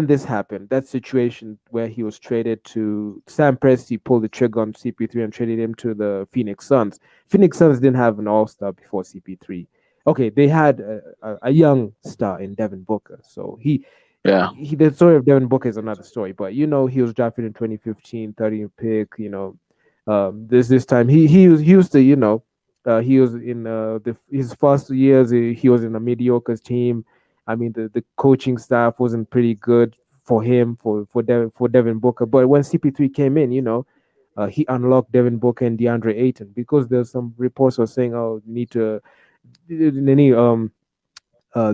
this happened. That situation where he was traded to Sam Presti pulled the trigger on CP3 and traded him to the Phoenix Suns. Phoenix Suns didn't have an All Star before CP3. Okay, they had a young star in Devin Booker. So Yeah. the story of Devin Booker is another story. But he was drafted in 2015, 30th pick. This time he used to he was in his first years. He was in a mediocre team. I mean, the coaching staff wasn't pretty good for him for Devin Booker. But when CP3 came in, he unlocked Devin Booker and DeAndre Ayton because there's some reports are saying, oh, need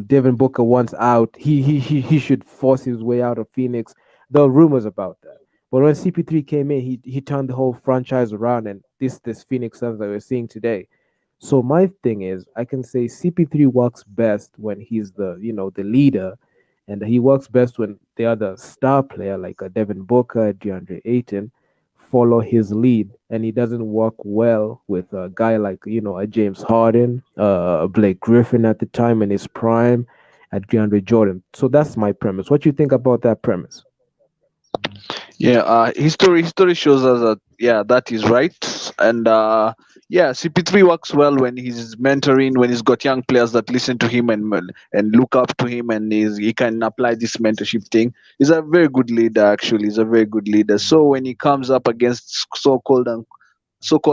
Devin Booker wants out. He should force his way out of Phoenix. There were rumors about that. But when CP3 came in, he turned the whole franchise around, and this Phoenix Suns that we're seeing today. So my thing is, I can say CP3 works best when he's the leader, and he works best when the other star player like a Devin Booker, DeAndre Ayton, follow his lead, and he doesn't work well with a guy like a James Harden, Blake Griffin at the time in his prime, at DeAndre Jordan. So that's my premise. What do you think about that premise? Yeah, history shows us that that is right, and yeah, CP3 works well when he's mentoring, when he's got young players that listen to him and look up to him, and he can apply this mentorship thing. He's a very good leader, actually. He's a very good leader. So when he comes up against so-called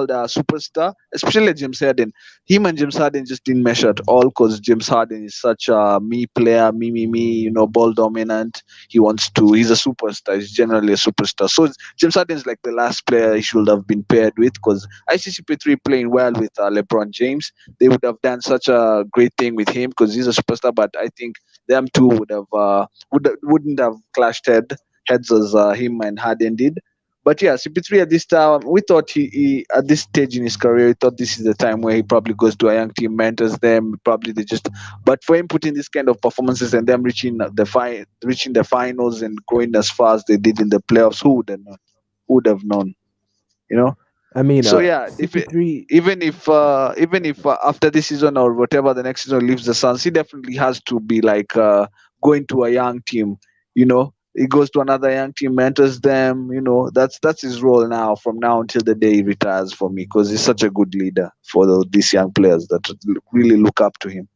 superstar, especially James Harden. Him and James Harden just didn't mesh at all because James Harden is such a me player, me, ball dominant. He's a superstar. He's generally a superstar. So James Harden is like the last player he should have been paired with because ICCP3 playing well with LeBron James. They would have done such a great thing with him because he's a superstar. But I think them two wouldn't have clashed heads as him and Harden did. But yeah, CP3 at this time, we thought he at this stage in his career, we thought this is the time where he probably goes to a young team, mentors them. Probably they just, but for him putting this kind of performances and them reaching the finals and going as far as they did in the playoffs, who would have known? Who would have known? You know. I mean, So yeah, if it, CP3. even if after this season or whatever the next season leaves the Suns, he definitely has to be like going to a young team. He goes to another young team, mentors them. That's his role now from now until the day he retires for me because he's such a good leader for these young players that really look up to him.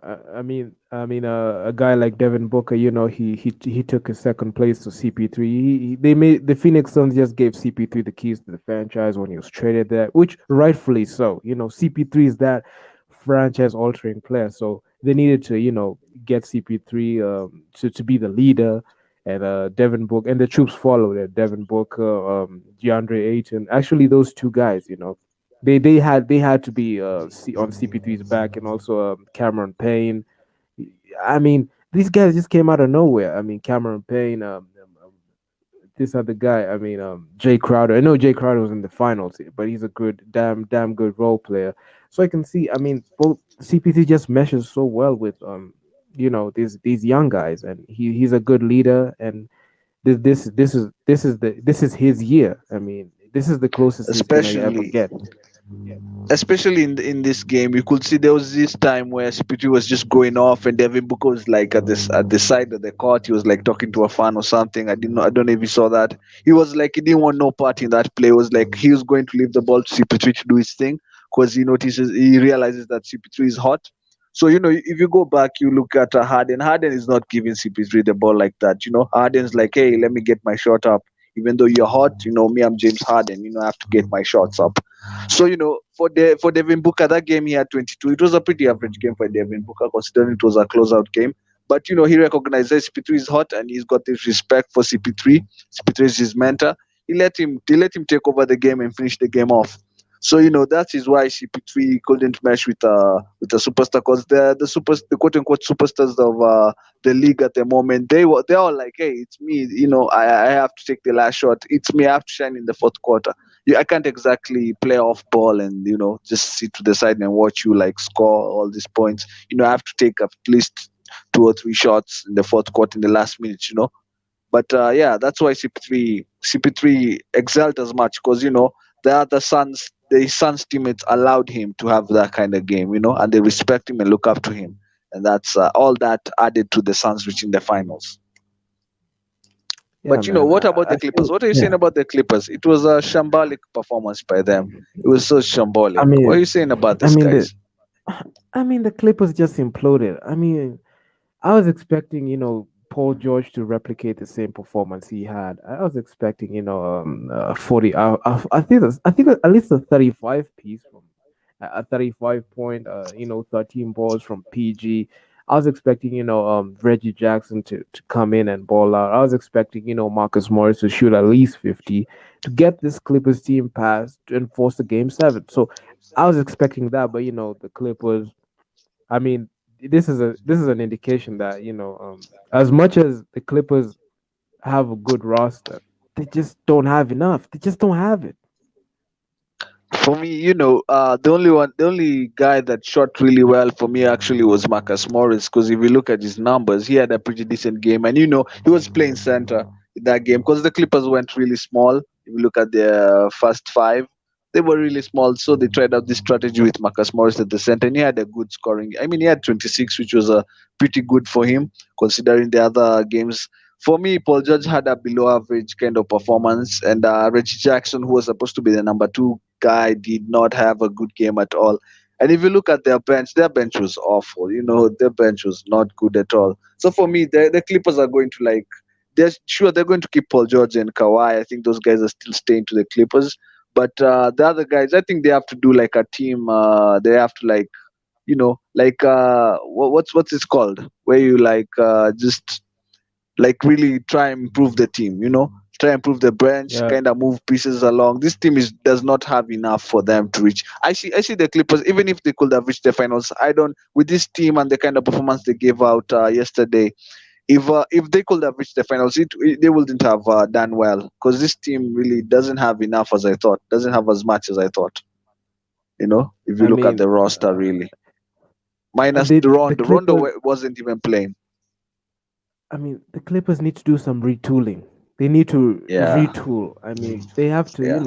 a guy like Devin Booker, he took his second place to CP3. They made the Phoenix Suns just gave CP3 the keys to the franchise when he was traded there, which rightfully so. CP3 is that franchise altering player, so they needed to get CP3 to be the leader, and Devin Booker and the troops followed it. Devin Booker, DeAndre Ayton, actually those two guys, they had to be on CP3's back, and also Cameron Payne. I mean, these guys just came out of nowhere. I mean, Cameron Payne, this other guy. I mean, Jay Crowder. I know Jay Crowder was in the finals, but he's a good, damn good role player. So I can see. I mean, both CP3 just meshes so well with these young guys, and he's a good leader. And this is his year. I mean, this is the closest he's gonna ever especially get. especially in this game. You could see there was this time where CP3 was just going off, and Devin Booker was like at the side of the court. He was like talking to a fan or something. I don't know if you saw that. He was like he didn't want no part in that play. It was like he was going to leave the ball to CP3 to do his thing, because he realizes that CP3 is hot. So if you go back, you look at Harden. Harden is not giving CP3 the ball like that. Harden's like, hey, let me get my shot up. Even though you're hot, me, I'm James Harden. I have to get my shots up. So for Devin Booker, that game he had 22. It was a pretty average game for Devin Booker, considering it was a closeout game. But he recognizes CP3 is hot, and he's got this respect for CP3. CP3 is his mentor. He let him take over the game and finish the game off. So that is why CP3 couldn't match with a superstar, because the quote unquote superstars of the league at the moment, they're all like, hey, it's me. I have to take the last shot. It's me. I have to shine in the fourth quarter. I can't exactly play off ball and just sit to the side and watch you like score all these points. I have to take at least two or three shots in the fourth quarter in the last minute. But yeah, that's why CP3 excelled as much, because the Suns teammates allowed him to have that kind of game, and they respect him and look up to him, and that's all that added to the Suns reaching the finals. Yeah, But man. what about the I Clippers? feel What are you saying yeah. about the Clippers? It was a shambolic performance by them. It was so I shambolic. What are mean, you saying about I these mean the guys? I mean the Clippers just imploded. I mean, I was expecting, Paul George to replicate the same performance he had. I was expecting, 40. I think at least a 35 piece from a 35 point, 13 balls from PG. I was expecting, Reggie Jackson to come in and ball out. I was expecting, Marcus Morris to shoot at least 50 to get this Clippers team past to enforce the game 7. So I was expecting that, but the Clippers. I mean, this is an indication that as much as the Clippers have a good roster, they just don't have enough. They just don't have it. For me, the only guy that shot really well for me actually was Marcus Morris, because if you look at his numbers, he had a pretty decent game, and he was playing center in that game, because the Clippers went really small. If you look at their first five, they were really small, so they tried out this strategy with Marcus Morris at the center, and he had a good scoring. I mean, he had 26, which was pretty good for him considering the other games. For me, Paul George had a below average kind of performance, and Reggie Jackson, who was supposed to be the number two guy, did not have a good game at all. And if you look at their bench was awful. Their bench was not good at all. So for me, the Clippers are going to they're going to keep Paul George and Kawhi. I think those guys are still staying to the Clippers. But the other guys, I think they have to do like a team. They have to what's it called? Where you just really try and improve the team, try and improve the bench, Yeah, kind of move pieces along. This team does not have enough for them to reach. I see the Clippers, even if they could have reached the finals, I don't, with this team and the kind of performance they gave out yesterday, if they could have reached the finals, they wouldn't have done well, because this team really doesn't have enough, as I thought, doesn't have as much as I thought, if you I look at the mean, roster, really, minus the Rondo Clippers. wasn't even playing. I mean, the Clippers need to do some retooling. They need to Yeah, retool. I mean, they have to, yeah,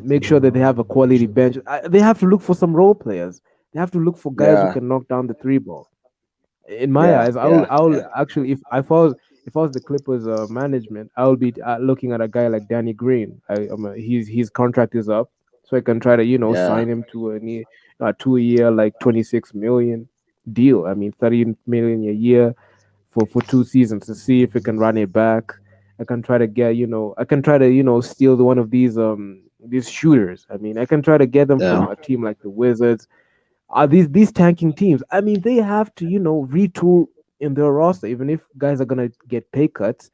make sure that they have a quality bench. They have to look for some role players. They have to look for guys who yeah, can knock down the three ball. In my yeah, eyes, yeah, I will actually, if I was the Clippers management, I would be looking at a guy like Danny Green. His contract is up, so I can try to yeah, sign him to a 2 year like 26 million. deal. I mean, 30 million a year for 2 seasons to see if we can run it back. I can try to get, I can try to, steal one of these shooters. I mean, I can try to get them Yeah. from a team like the Wizards. Are these tanking teams? I mean, they have to, retool in their roster. Even if guys are gonna get pay cuts,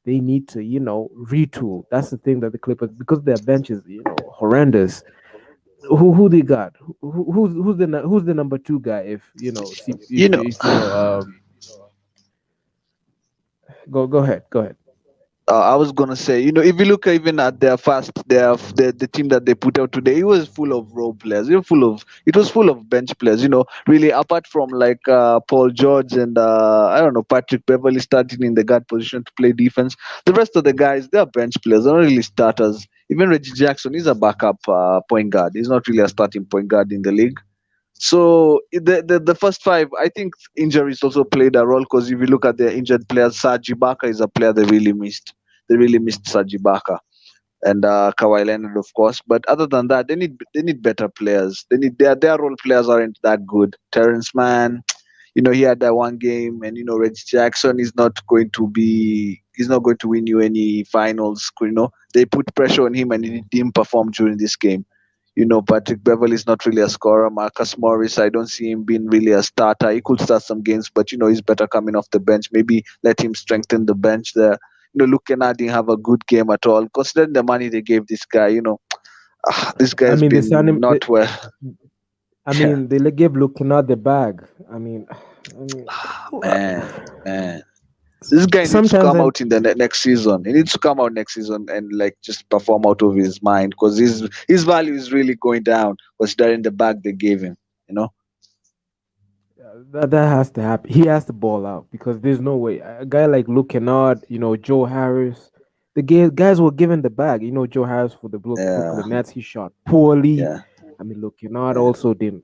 they need to, retool. That's the thing that the Clippers, because their bench is, horrendous. Who they got? Who's the number two guy? If you know, see, You know, if you know, go ahead, go ahead. I was gonna say, if you look even at their fast, the team that they put out today, it was full of role players. It was full of bench players. Really, apart from like Paul George and I don't know, Patrick Beverly starting in the guard position to play defense. The rest of the guys, they are bench players. They're not really starters. Even Reggie Jackson is a backup point guard. He's not really a starting point guard in the league. So the first five, I think injuries also played a role because if you look at the injured players, Serge Ibaka is a player they really missed. They really missed Serge Ibaka and Kawhi Leonard, of course. But other than that, they need better players. They need their role players aren't that good. Terrence Mann, he had that one game, and Reggie Jackson is not going to be. He's not going to win you any finals. They put pressure on him, and he didn't perform during this game. Patrick Beverly is not really a scorer. Marcus Morris, I don't see him being really a starter. He could start some games, but he's better coming off the bench. Maybe let him strengthen the bench there. Luke Kennard didn't have a good game at all. Considering the money they gave this guy, this I guy's mean, they signed been him. not well. I Yeah, mean, they gave looking out the bag. I mean, I mean, man. This guy needs to sometimes come I, out in the next season. He needs to come out next season and like just perform out of his mind because his value is really going down considering the bag they gave him. You know. that has to happen. He has to ball out because there's no way a guy like Luke Kennard, Joe Harris, the guys were given the bag. Joe Harris for the Yeah, Brooklyn Nets, he shot poorly. yeah, I mean, Luke Kennard yeah. also didn't.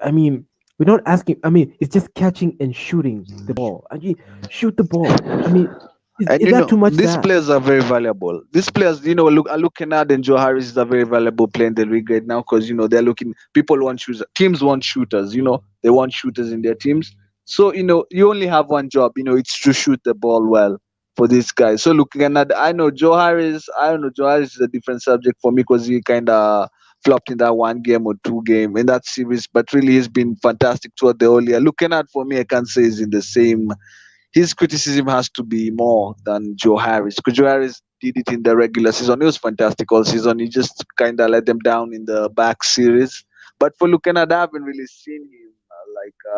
I mean, we're not asking. I mean, it's just catching and shooting the ball. I mean, shoot the ball. I mean, And is that too much to these ask? players are very valuable. These players, look Kennard and Joe Harris is a very valuable player in the league right now because they're looking. People want shooters. Teams want shooters. They want shooters in their teams. So you only have one job. It's to shoot the ball well for these guys. So looking at I know Joe Harris. I don't know Joe Harris is a different subject for me because he kind of flopped in that one game or two game in that series. But really, he's been fantastic throughout the whole year. Looking at for me, I can't say is in the same. His criticism has to be more than Joe Harris because Joe Harris did it in the regular season. He was fantastic all season. He just kind of let them down in the back series. But for looking at, I haven't really seen him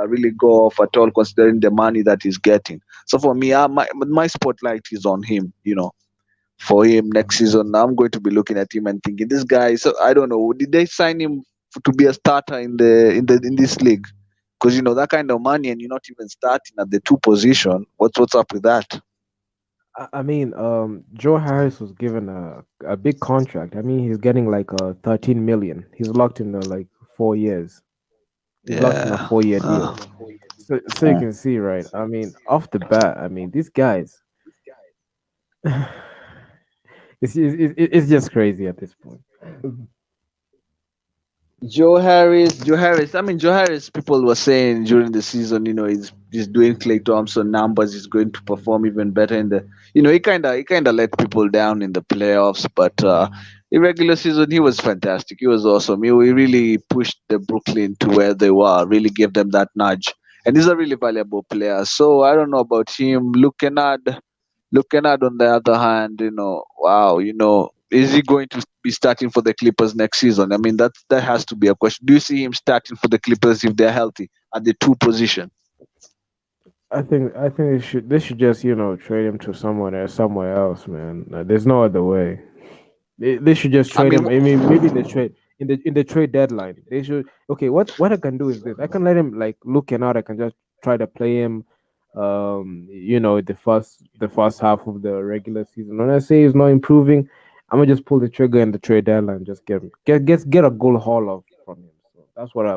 really go off at all, considering the money that he's getting. So for me, my spotlight is on him. For him next season, I'm going to be looking at him and thinking this guy. So I don't know, did they sign him to be a starter in this league? Because that kind of money and you're not even starting at the two position. What's up with that? I mean, Joe Harris was given a big contract. I mean, he's getting like 13 million. He's locked in like 4 years. He's locked in a Yeah. 4 year deal. So you can see, right? I mean, off the bat, I mean, these guys, it's just crazy at this point. Joe Harris. I mean, Joe Harris. People were saying during the season, he's doing Clay Thompson numbers. He's going to perform even better in the. He kind of let people down in the playoffs, but in regular season he was fantastic. He was awesome. He really pushed the Brooklyn to where they were. Really gave them that nudge, and he's a really valuable player. So I don't know about him. Looking at on the other hand, wow, is he going to be starting for the Clippers next season? I mean, that has to be a question. Do you see him starting for the Clippers if they're healthy at the two position? I think they should just trade him to somewhere else, man. There's no other way. They should just I trade mean, him. I mean, maybe in the trade deadline, they should. Okay, what I can do is this: I can let him like looking out. I can just try to play him. The first half of the regular season. When I say he's not improving, I'm gonna just pull the trigger in the trade deadline. Just get a goal haul off from him. So that's what I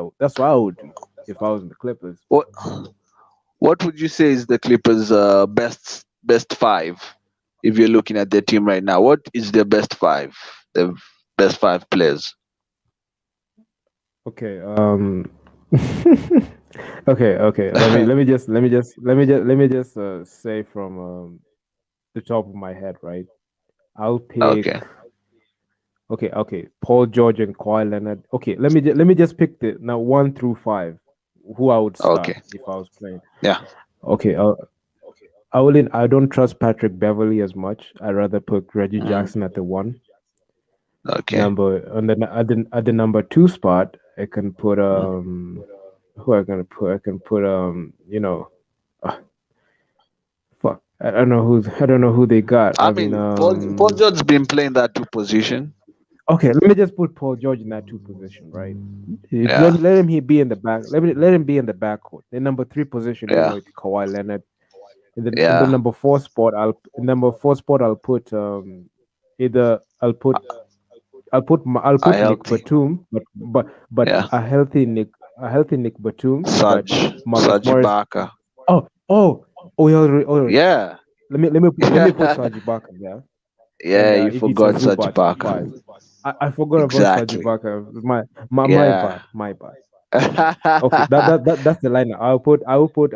would do if I was in the Clippers. what what would you say is the Clippers' best five? If you're looking at their team right now, what is their best five? The best five players. Okay. Okay. Let me just say from the top of my head, right? I'll pick. Okay. Okay. Paul George and Kawhi Leonard. Okay, let me just pick the now 1 through 5. Who I would start Okay. if I was playing. Yeah. Okay, I don't trust Patrick Beverly as much. I'd rather put Reggie Mm, Jackson at the one. okay. Number on the at the number 2 spot, I can put Mm. who I gonna put? I can put uh, fuck. I don't know who they got. I I mean mean, Paul George's been playing that two position. okay, let me just put Paul George in that 2 position, right? Let Yeah. me let him be in the back. Let him be in the backcourt. The number 3 position, Yeah. it's Kawhi Leonard. In the Yeah. number 4 spot I'll put either I'll put I Nick healthy. Batum, but Yeah. a healthy Nick Batum, but Marcus Serge Morris. Ibaka. Oh oh oh, Yeah. let me put Serge Ibaka there, and Yeah, you Ivica forgot Serge Zubac at Ibaka. 5. I forgot about Serge Exactly. Ibaka. My Yeah. bad, my bad. Okay, that's the lineup. I will put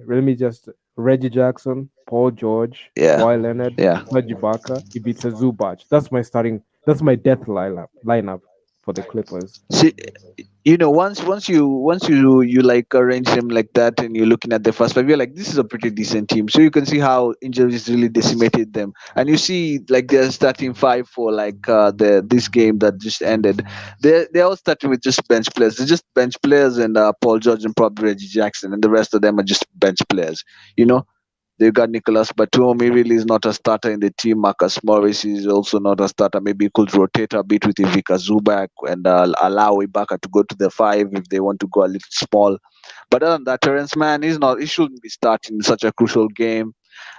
let me just Reggie Jackson, Paul George, Yeah. Kawhi Leonard, Yeah. Serge Ibaka, Ivica Zubac. That's my death lineup for the Clippers. See, once you like arrange them like that, and you're looking at the first five, you're like, this is a pretty decent team. So you can see how injuries really decimated them, and you see like they're starting five for like the this game that just ended. They're all starting with just bench players. They're just bench players, and Paul George and probably Reggie Jackson, and the rest of them are just bench players. You know, they got Nicholas Batum. He really is not a starter in the team. Marcus Morris is also not a starter. Maybe he could rotate a bit with Ivica Zubac and allow Ibaka to go to the five if they want to go a little small. But other than that, Terrence Mann is not. He shouldn't be starting in such a crucial game.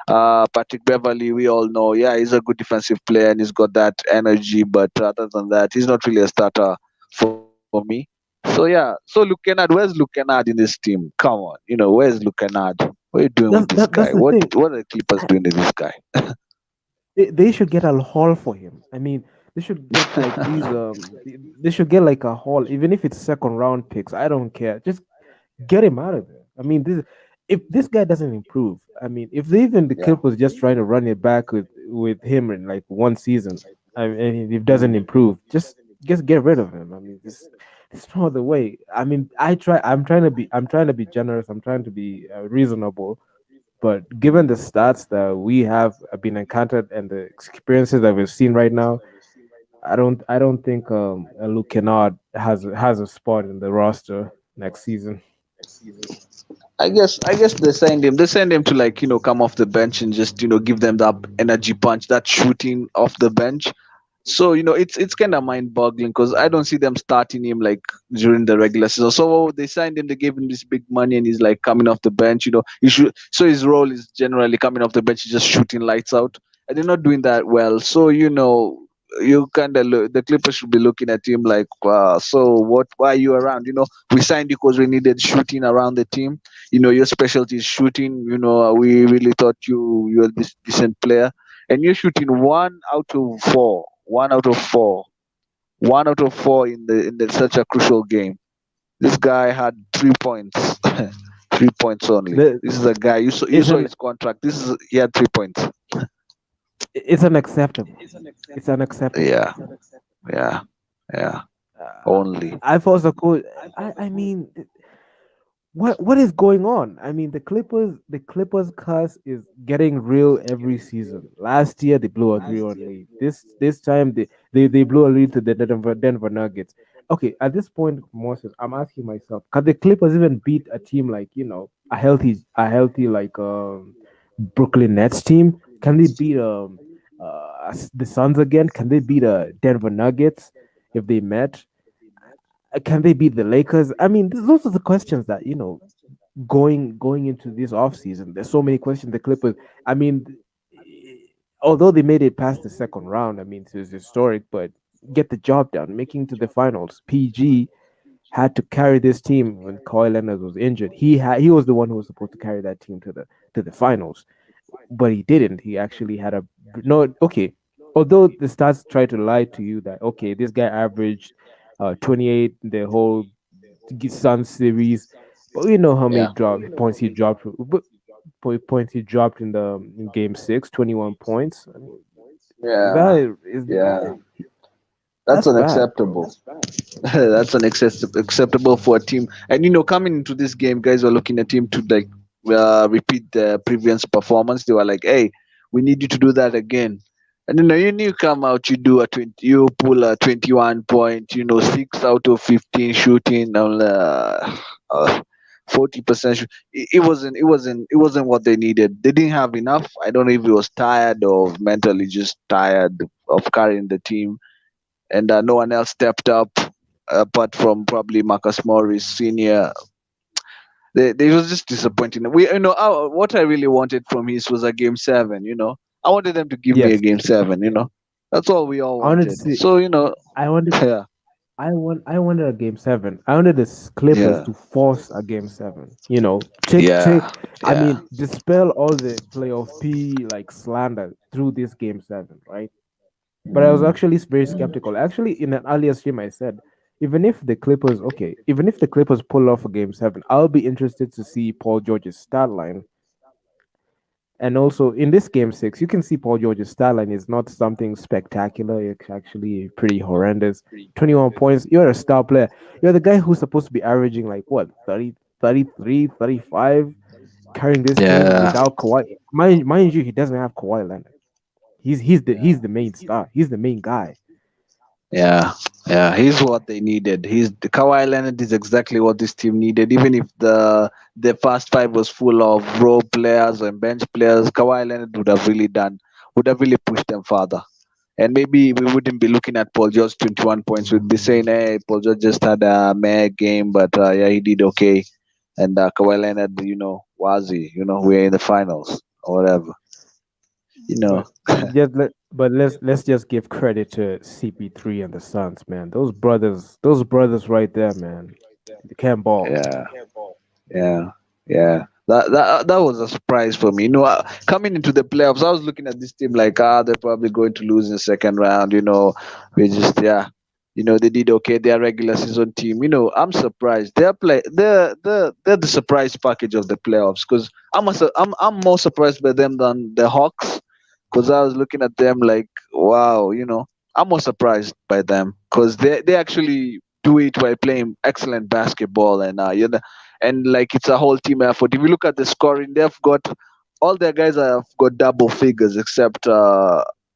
Patrick Beverly, we all know, yeah, he's a good defensive player and he's got that energy. But other than that, he's not really a starter for me. So yeah, so Lukenad, where's Lukenad in this team? Come on, where's Lukenad? What are you doing with this guy? That's the What thing. what are the Clippers doing to this guy? They should get a haul for him. I mean, they should get like these they should get like a haul, even if it's second round picks. I don't care. Just get him out of there. I mean, if this guy doesn't improve, I mean, if they even the Yeah. Clippers just trying to run it back with him in like one season, I mean, and if it doesn't Mm. improve, just get rid of him. I mean, this it's no other way. I mean, I'm trying to be generous. I'm trying to be reasonable. But given the stats that we have been encountered and the experiences that we've seen right now, I don't think Luke Kennard has a spot in the roster next season. I guess they signed him. They signed him to like come off the bench and just give them that energy punch, that shooting off the bench. So it's kind of mind-boggling because I don't see them starting him like during the regular season. So they signed him, they gave him this big money, and he's like coming off the bench. He should. So his role is generally coming off the bench, just shooting lights out, and they're not doing that well. So you kind of look. The Clippers should be looking at him like, so what? Why are you around? We signed you because we needed shooting around the team. Your specialty is shooting. We really thought you're this decent player, and you're shooting 1 out of 4, 1 out of 4, 1 out of 4 in such a crucial game. This guy had 3 points, 3 points only. The This is a guy you saw isn't his contract. He had 3 points. it's unacceptable. It's unacceptable. Yeah, yeah, yeah. Uh, Only. I've also co- I mean, what is going on? I mean, the Clippers curse is getting real every season. Last year they blew a 3-1 lead. This time they blew a lead to the Denver Nuggets. Okay, at this point, Moses, I'm asking myself, can the Clippers even beat a team like a healthy like Brooklyn Nets team? Can they beat the Suns again? Can they beat Denver Nuggets if they met? Can they beat the Lakers? I mean, those are the questions that going into this offseason. There's so many questions. The Clippers, I mean, although they made it past the second round, I mean, it's historic, but get the job done, making to the finals. PG had to carry this team when Kawhi Leonard was injured. He was the one who was supposed to carry that team to the finals, but he didn't. He actually had a no. Okay, although the stats try to lie to you that this guy averaged 28 the whole Sun series. But we know how many Yeah. drop points he dropped. But points he dropped in the in game six, 21 points. I mean, Yeah. that is Yeah. That's that's bad, bro. unacceptable. That's acceptable for a team. And coming into this game, guys were looking at him to like repeat the previous performance. They were like, "Hey, we need you to do that again." And you come out, you do a 20, you pull a 21 point, 6 out of 15 shooting, 40%. It wasn't what they needed. They didn't have enough. I don't know if he was tired or mentally just tired of carrying the team, and no one else stepped up apart from probably Marcus Morris Senior. They was just disappointing. What I really wanted from his was a game seven. I wanted them to give me a Yes, game seven. That's all we all I wanted to wanted. see. So I wanted. yeah, I wanted a game seven. I wanted the Clippers yeah, to force a game seven. Take. yeah, I yeah, mean, dispel all the playoff P like slander through this game seven, right? But I was actually very skeptical. Actually, in an earlier stream, I said, even if the Clippers pull off a game seven, I'll be interested to see Paul George's stat line. And also in this game six, you can see Paul George's stat line is not something spectacular. It's actually pretty horrendous. 21 points. You're a star player. You're the guy who's supposed to be averaging like what, 30, 33, 35, carrying this team yeah. without Kawhi. Mind you, he doesn't have Kawhi Leonard. He's the main star. He's the main guy. Yeah, yeah, he's what they needed. The Kawhi Leonard is exactly what this team needed. Even if the first five was full of role players and bench players, Kawhi Leonard would have really pushed them further. And maybe we wouldn't be looking at Paul George 21 points. We'd be saying, "Hey, Paul George just had a meh game, but yeah, he did okay." And Kawhi Leonard, was he? We're in the finals or whatever. You know, Let's just give credit to CP3 and the Suns, man. Those brothers right there, man. They can't ball. yeah. Yeah, yeah. That was a surprise for me. Coming into the playoffs, I was looking at this team like, they're probably going to lose in the second round. We just they did okay. They're a regular season team. I'm surprised. They're the surprise package of the playoffs because I'm more surprised by them than the Hawks because I was looking at them like, wow. I'm more surprised by them because they actually do it while playing excellent basketball, and and like it's a whole team effort. If you look at the scoring, they've got all their guys have got double figures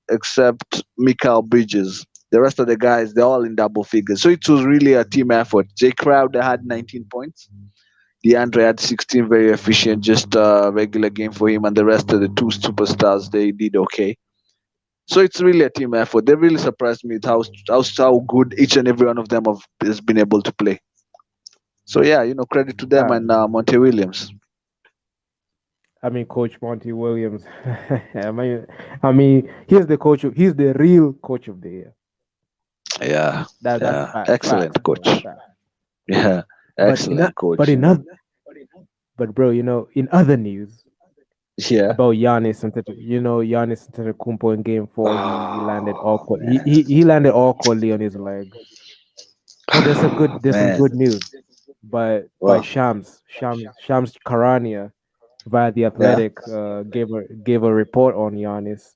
except Mikael Bridges. The rest of the guys, they're all in double figures. So it was really a team effort. Jay Crowder had 19 points. DeAndre had 16, very efficient, just a regular game for him. And the rest of the two superstars, they did okay. So it's really a team effort. They really surprised me with how good each and every one of them has been able to play. So yeah, credit to them Uh, and Monte Williams. I mean, Coach Monty Williams. He's the coach. He's the real coach of the year. Yeah, That's yeah, fact, fact, excellent bro. coach. Fact. Yeah, But in excellent a, but coach. in other, but bro, in other news Yeah. about Giannis Antetokounmpo in Game Four, he landed awkward. Man, He landed awkwardly on his leg. But there's some man. good news. By Well, Shams Karania via the yeah, Athletic gave a report on Giannis.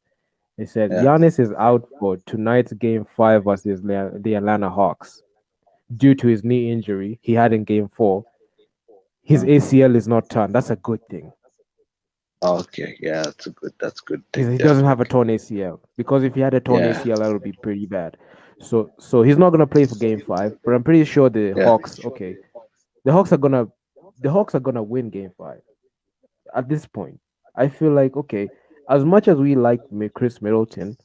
They said yeah. Giannis is out for tonight's Game Five versus the Atlanta Hawks due to his knee injury he had in Game Four. His Mm. ACL is not torn. That's a good thing. Okay, yeah, that's a good. That's good thing, He doesn't have a definitely. torn ACL because if he had a torn Yeah, ACL, that would be pretty bad. So he's not gonna play for Game Five. But I'm pretty sure yeah. The Hawks are gonna the Hawks are gonna win Game Five at this point. I feel like okay, as much as we like Chris Middleton,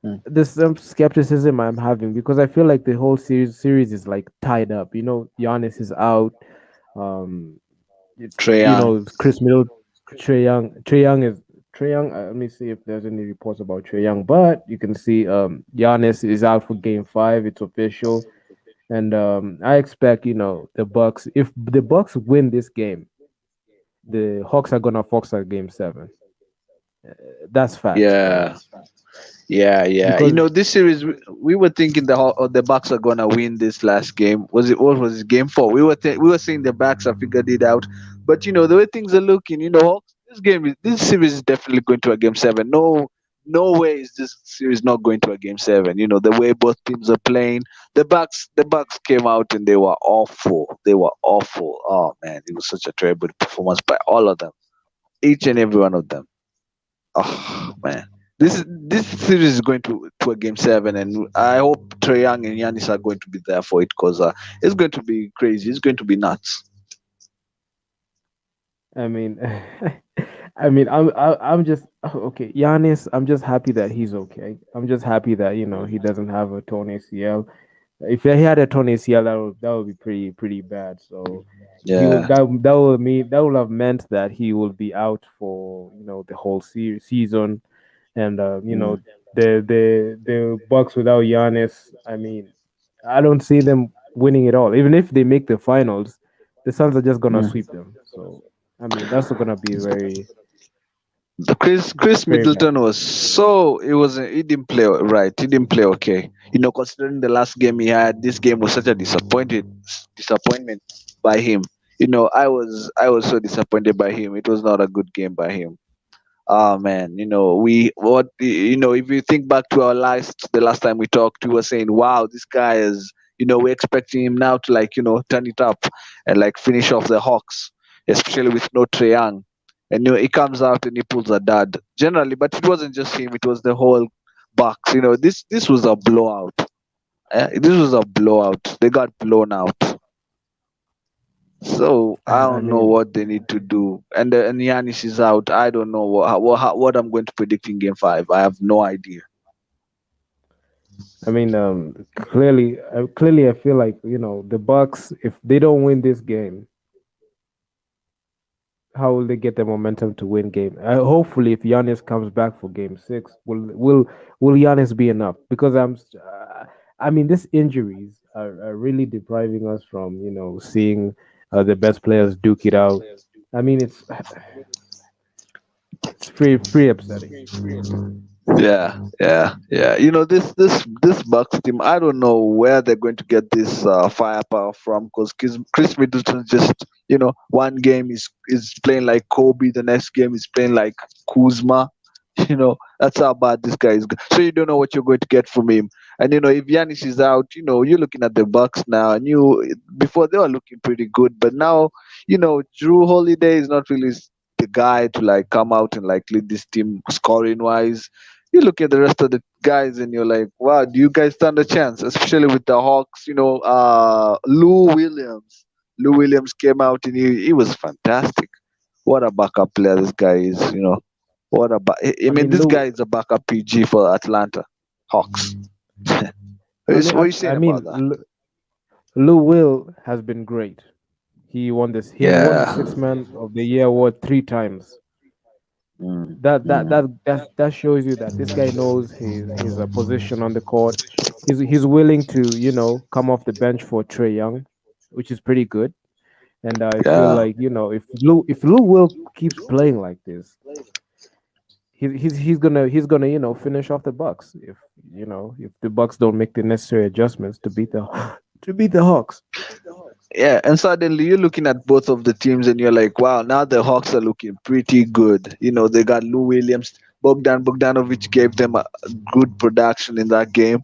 Mm. there's some skepticism I'm having because I feel like the whole series is like tied up. Giannis is out. Um, it's Trey Young. Chris Middleton, Trey Young. Let me see if there's any reports about Trey Young, but you can see Giannis is out for Game Five. It's official, and I expect the Bucks. If the Bucks win this game, the Hawks are gonna Fox at Game 7. That's facts, Yeah, facts. Yeah, yeah. because This series we were thinking the Bucks are gonna win this last game. Was it what was it, game four? We were saying the Bucks have figured it out, but the way things are looking, this series is definitely going to a game seven. No, no way is this series not going to a game seven. The way both teams are playing. The Bucks came out and they were awful. They were awful. Oh man, it was such a terrible performance by all of them, each and every one of them. Oh man, this series is going to a game seven, and I hope Trey Young and Yanis are going to be there for it because it's going to be crazy. It's going to be nuts. I mean, I'm just okay. Giannis, I'm just happy that he's okay. I'm just happy that he doesn't have a torn ACL. If he had a torn ACL, that would be pretty bad. So he will Yeah. that will have meant that he will be out for the whole season, and Mm. the Bucks without Giannis. I mean, I don't see them winning it all. Even if they make the finals, the Suns are just gonna Mm. sweep them. So I mean, that's gonna be The Chris very bad. Middleton was so he didn't play right. He didn't play okay. Considering the last game he had, this game was such a disappointment by him. I was so disappointed by him. It was not a good game by him. Oh man, if you think back to the last time we talked, we were saying, "Wow, this guy is." We're expecting him now to turn it up and finish off the Hawks, especially with no Trae Young. And he comes out and he pulls a dud generally, but it wasn't just him; it was the whole Bucks. This was a blowout. This was a blowout. They got blown out. So I I don't know mean, what they need to do, and Yanis is out. I don't know what I'm going to predict in Game Five. I have no idea. clearly, I feel like the Bucks, if they don't win this game, how will they get the momentum to win game? Hopefully, if Giannis comes back for Game 6, will Giannis be enough? Because I mean, these injuries are really depriving us from seeing the best players duke it out. I mean, it's pretty upsetting. Yeah, yeah, yeah. This Bucks team. I don't know where they're going to get this firepower from because Chris Middleton just one game is playing like Kobe, the next game is playing like Kuzma. That's how bad this guy is. So you don't know what you're going to get from him. And if Yanis is out, you're looking at the Bucks now. And before they were looking pretty good, but now Drew Holiday is not really the guy to come out and lead this team scoring wise. You look at the rest of the guys and you're like, wow, do you guys stand a chance? Especially with the Hawks, Lou Williams. Lou Williams came out and he was fantastic. What a backup player this guy is. What a I I mean, mean, this guy is a backup PG for Atlanta Hawks. What are you I saying about mean, that? Lou Will has been great. He won this. He's won the Yeah. Six Man of the Year award 3 times. Mm, That shows you that this guy knows his position on the court. He's willing to come off the bench for Trey Young, which is pretty good. And I feel yeah. like if Lou Will keeps playing like this, he's gonna finish off the Bucks if the Bucks don't make the necessary adjustments to beat the to beat the Hawks. Yeah, and suddenly you're looking at both of the teams and you're like, wow, now the Hawks are looking pretty good. They got Lou Williams, Bogdanovich gave them a good production in that game.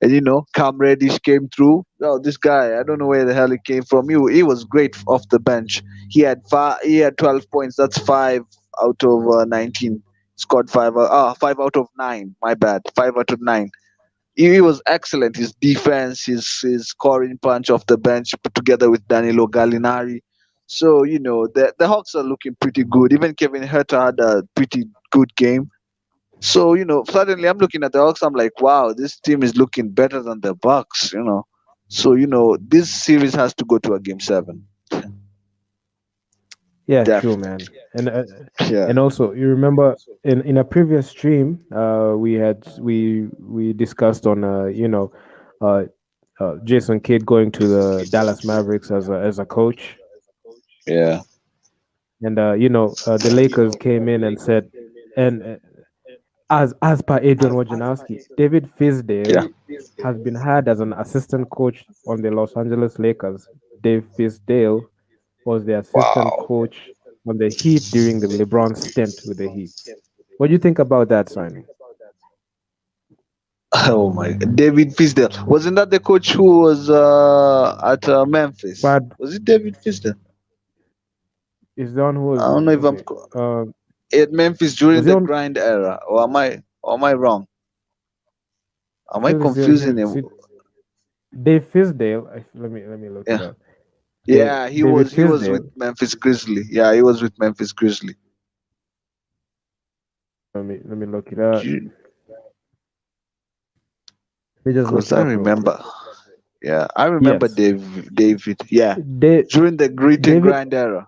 And Cam Reddish came through. Oh, this guy, I don't know where the hell he came from. He was great off the bench. He had 12 points. That's 5 out of 19. Scored 5 out of 9. My bad. 5 out of 9. He was excellent. His defense, his scoring punch off the bench, put together with Danilo Gallinari. So the Hawks are looking pretty good. Even Kevin Herter had a pretty good game. So suddenly I'm looking at the Hawks. I'm like, wow, this team is looking better than the Bucks. So this series has to go to a game seven. Yeah, true, Definitely. man. Yeah. And also, you remember in a previous stream, we discussed on uh, Jason Kidd going to the Dallas Mavericks as a coach, Yeah. and the Lakers came in and said, and as per Adrian Wojnarowski, David Yeah. Fisdale has been hired as an assistant coach on the Los Angeles Lakers. Dave Fisdale was the assistant Wow. coach on the Heat during the LeBron stint with the Heat. What do you think about that signing? Oh my God. David Fisdale. Wasn't that the coach who was at Memphis? But Was it David Fisdale? is the one who I was don't know if okay? at Memphis Was during he the on? grind era, or am I wrong? I Am I feel this. confusing him? Dave Fisdale. Let me look it Yeah. up. Yeah, he David was he was with Fisdale. Memphis Grizzly. Yeah, he was with Memphis Grizzly. Let me look it up. Because Let me just look I it up real quick. remember. Yeah, I remember Yes, David. Yeah, Da- during the grit and David. grind era.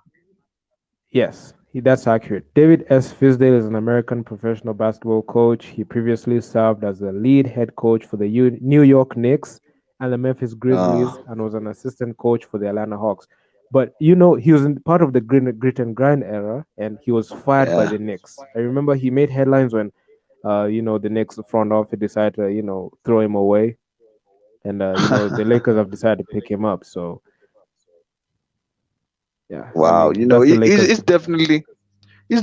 Yes, that's accurate. David S. Fisdale is an American professional basketball coach. He previously served as the lead head coach for the New York Knicks and the Memphis Uh, Grizzlies and was an assistant coach for the Atlanta Hawks. But he was in part of the grit and grind era, and he was fired by yeah. the Knicks. I remember he made headlines when, the Knicks front office decided to, throw him away, and the Lakers have decided to pick him up. So yeah, I Wow, mean that's the Lakers. he's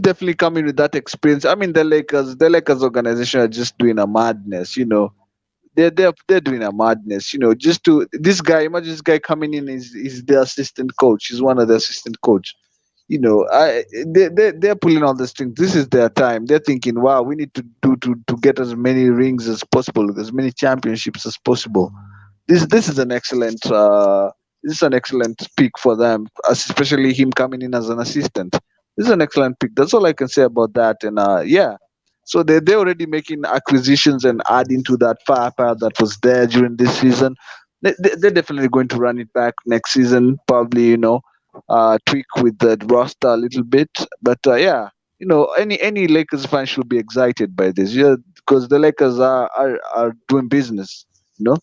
definitely coming with that experience. I mean, the Lakers organization are just doing a madness. They're doing a madness. Just to this guy. Imagine this guy coming in is the assistant coach. He's one of the assistant coach. They're pulling all the strings. This is their time. They're thinking, wow, we need to do to get as many rings as possible, as many championships as possible. This is an excellent pick for them, especially him coming in as an assistant. This is an excellent pick. That's all I can say about that. And yeah, so they're already making acquisitions and adding to that firepower that was there during this season. They're definitely going to run it back next season, probably. Tweak with the roster a little bit, but yeah. Any Lakers fan should be excited by this, yeah, because the Lakers are doing business. You know,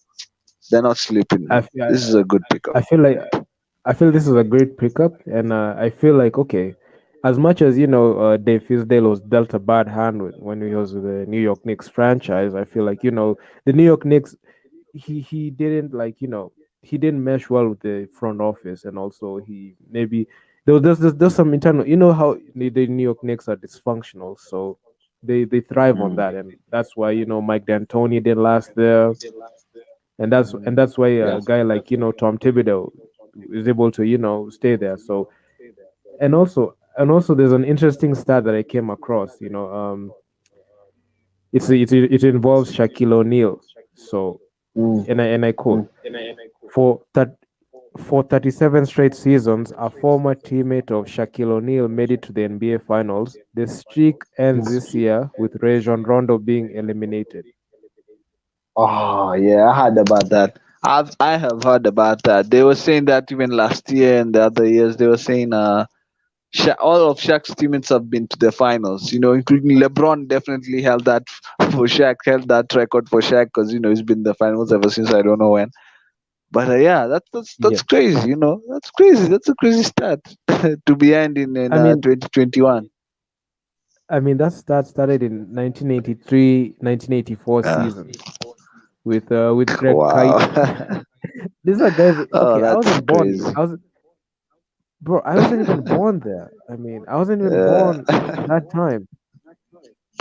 they're not sleeping. I, f- This is a good pickup. I feel like I feel this is a great pickup, and I feel like okay, as much as Dave Fisdale was dealt a bad hand when he was with the New York Knicks franchise. I feel like the New York Knicks, he didn't he didn't mesh well with the front office, and also he maybe there's some internal. You know how the New York Knicks are dysfunctional, so they thrive on Mm, that, and that's why Mike D'Antoni didn't last there, and that's why yeah. a guy like Tom Thibodeau is able to stay there. So and also there's an interesting stat that I came across. It involves Shaquille O'Neal. So Mm, and I mm. quote for that. For 37 straight seasons, a former teammate of Shaquille O'Neal made it to the NBA Finals. The streak ends this year with Rajon Rondo being eliminated. Oh yeah, I heard about that. I have heard about that. They were saying that even last year and the other years. They were saying all of Shaq's teammates have been to the finals. Including LeBron definitely held that for Shaq, held that record for Shaq because he's been in the finals ever since I don't know when. But yeah, that's Yeah, crazy. That's crazy. That's a crazy stat to be ending in I mean, 2021. that started in 1983, 1984 Yeah. season with Greg Wow. Kite. These are guys. Oh, Okay, I that's wasn't born. crazy. Bro, I wasn't even born there. I mean, I wasn't even Yeah. born that time.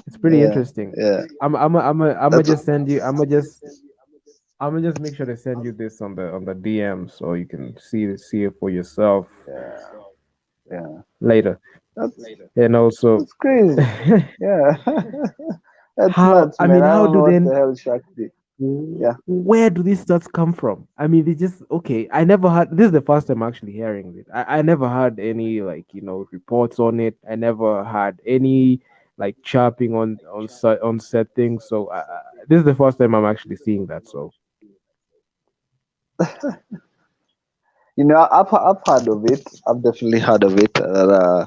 It's pretty Yeah. interesting. Yeah. I'm That's just send you. I'm gonna just make sure to send you this on the DM so you can see it for yourself yeah. Yeah. later. That's And also, that's crazy. Yeah. That's how nuts, I man. mean, I how don't know do what then the hell Shaq did. Yeah. where do these stats come from? I mean, they just okay. I never had this is the first time actually hearing it. I never had any reports on it. I never had any chopping on set things. So this is the first time I'm actually seeing that. So I've heard of it. I've definitely heard of it. I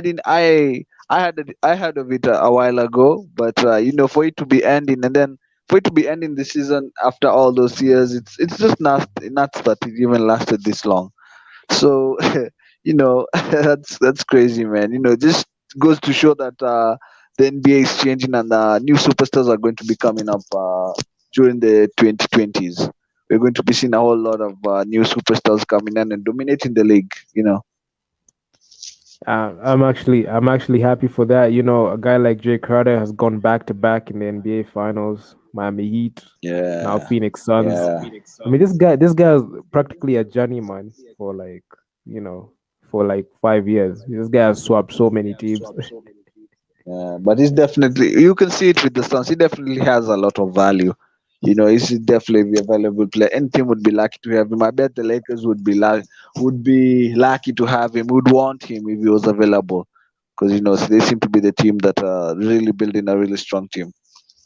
didn't. I heard of it a while ago, but for it to be ending and then for it to be ending the season after all those years, it's just nuts that it even lasted this long. So that's crazy, man. Just goes to show that the NBA is changing, and new superstars are going to be coming up during the 2020s. We're going to be seeing a whole lot of new superstars coming in and dominating the league. I'm actually happy for that. You know, a guy like Jay Crowder has gone back to back in the NBA Finals. Miami Heat, now Yeah, Phoenix Suns. yeah, I mean, this guy is practically a journeyman for like you know for like 5 years. This guy has swapped so many teams. yeah. But he's definitely, you can see it with the Suns. He definitely has a lot of value. He's definitely a valuable player. Any team would be lucky to have him. I bet the Lakers would be lucky to have him. Would want him if he was available, because they seem to be the team that are really building a really strong team.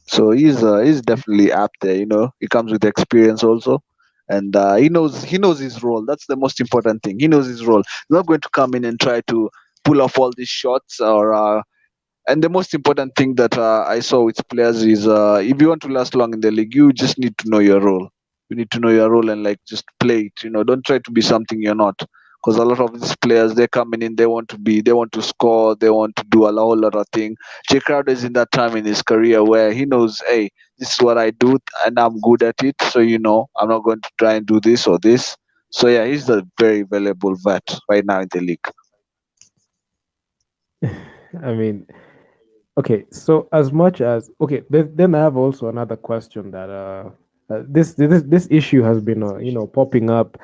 So he's definitely up there. He comes with experience also, and he knows his role. That's the most important thing. He knows his role. He's not going to come in and try to pull off all these shots. And the most important thing that I saw with players is, if you want to last long in the league, you just need to know your role. You need to know your role and like just play it. Don't try to be something you're not. Because a lot of these players, they're coming in, they want to score, they want to do a whole lot of things. Jay Crowder is in that time in his career where he knows, hey, this is what I do and I'm good at it. So I'm not going to try and do this or this. So yeah, he's a very valuable vet right now in the league. I mean, okay, so as much as okay, then I have also another question that this issue has been popping up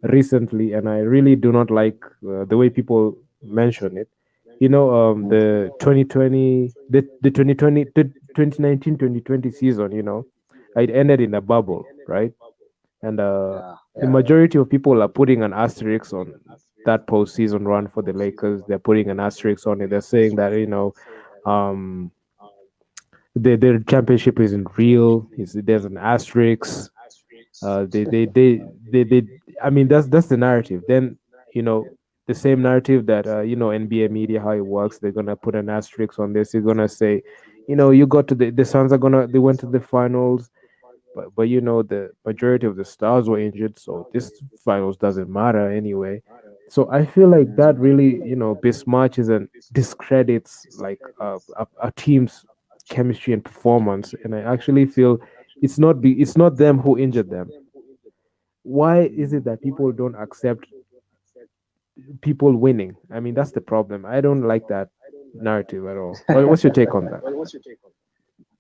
recently, and I really do not like the way people mention it. The 2020 the 2020 the 2019-2020 season. It ended in a bubble, right? And Yeah, the yeah. majority of people are putting an asterisk on that postseason run for the Lakers. They're putting an asterisk on it. They're saying that um, their championship isn't real. There's an asterisk. They I mean, that's the narrative. Then you know the same narrative that NBA media, how it works. They're gonna put an asterisk on this. They're gonna say, you got to the Suns are gonna they went to the finals, but the majority of the stars were injured, so this finals doesn't matter anyway. So I feel like that really besmirches and discredits like a team's chemistry and performance. And I actually feel it's not them who injured them. Why is it that people don't accept people winning? I mean, that's the problem. I don't like that narrative at all. What's your take on that?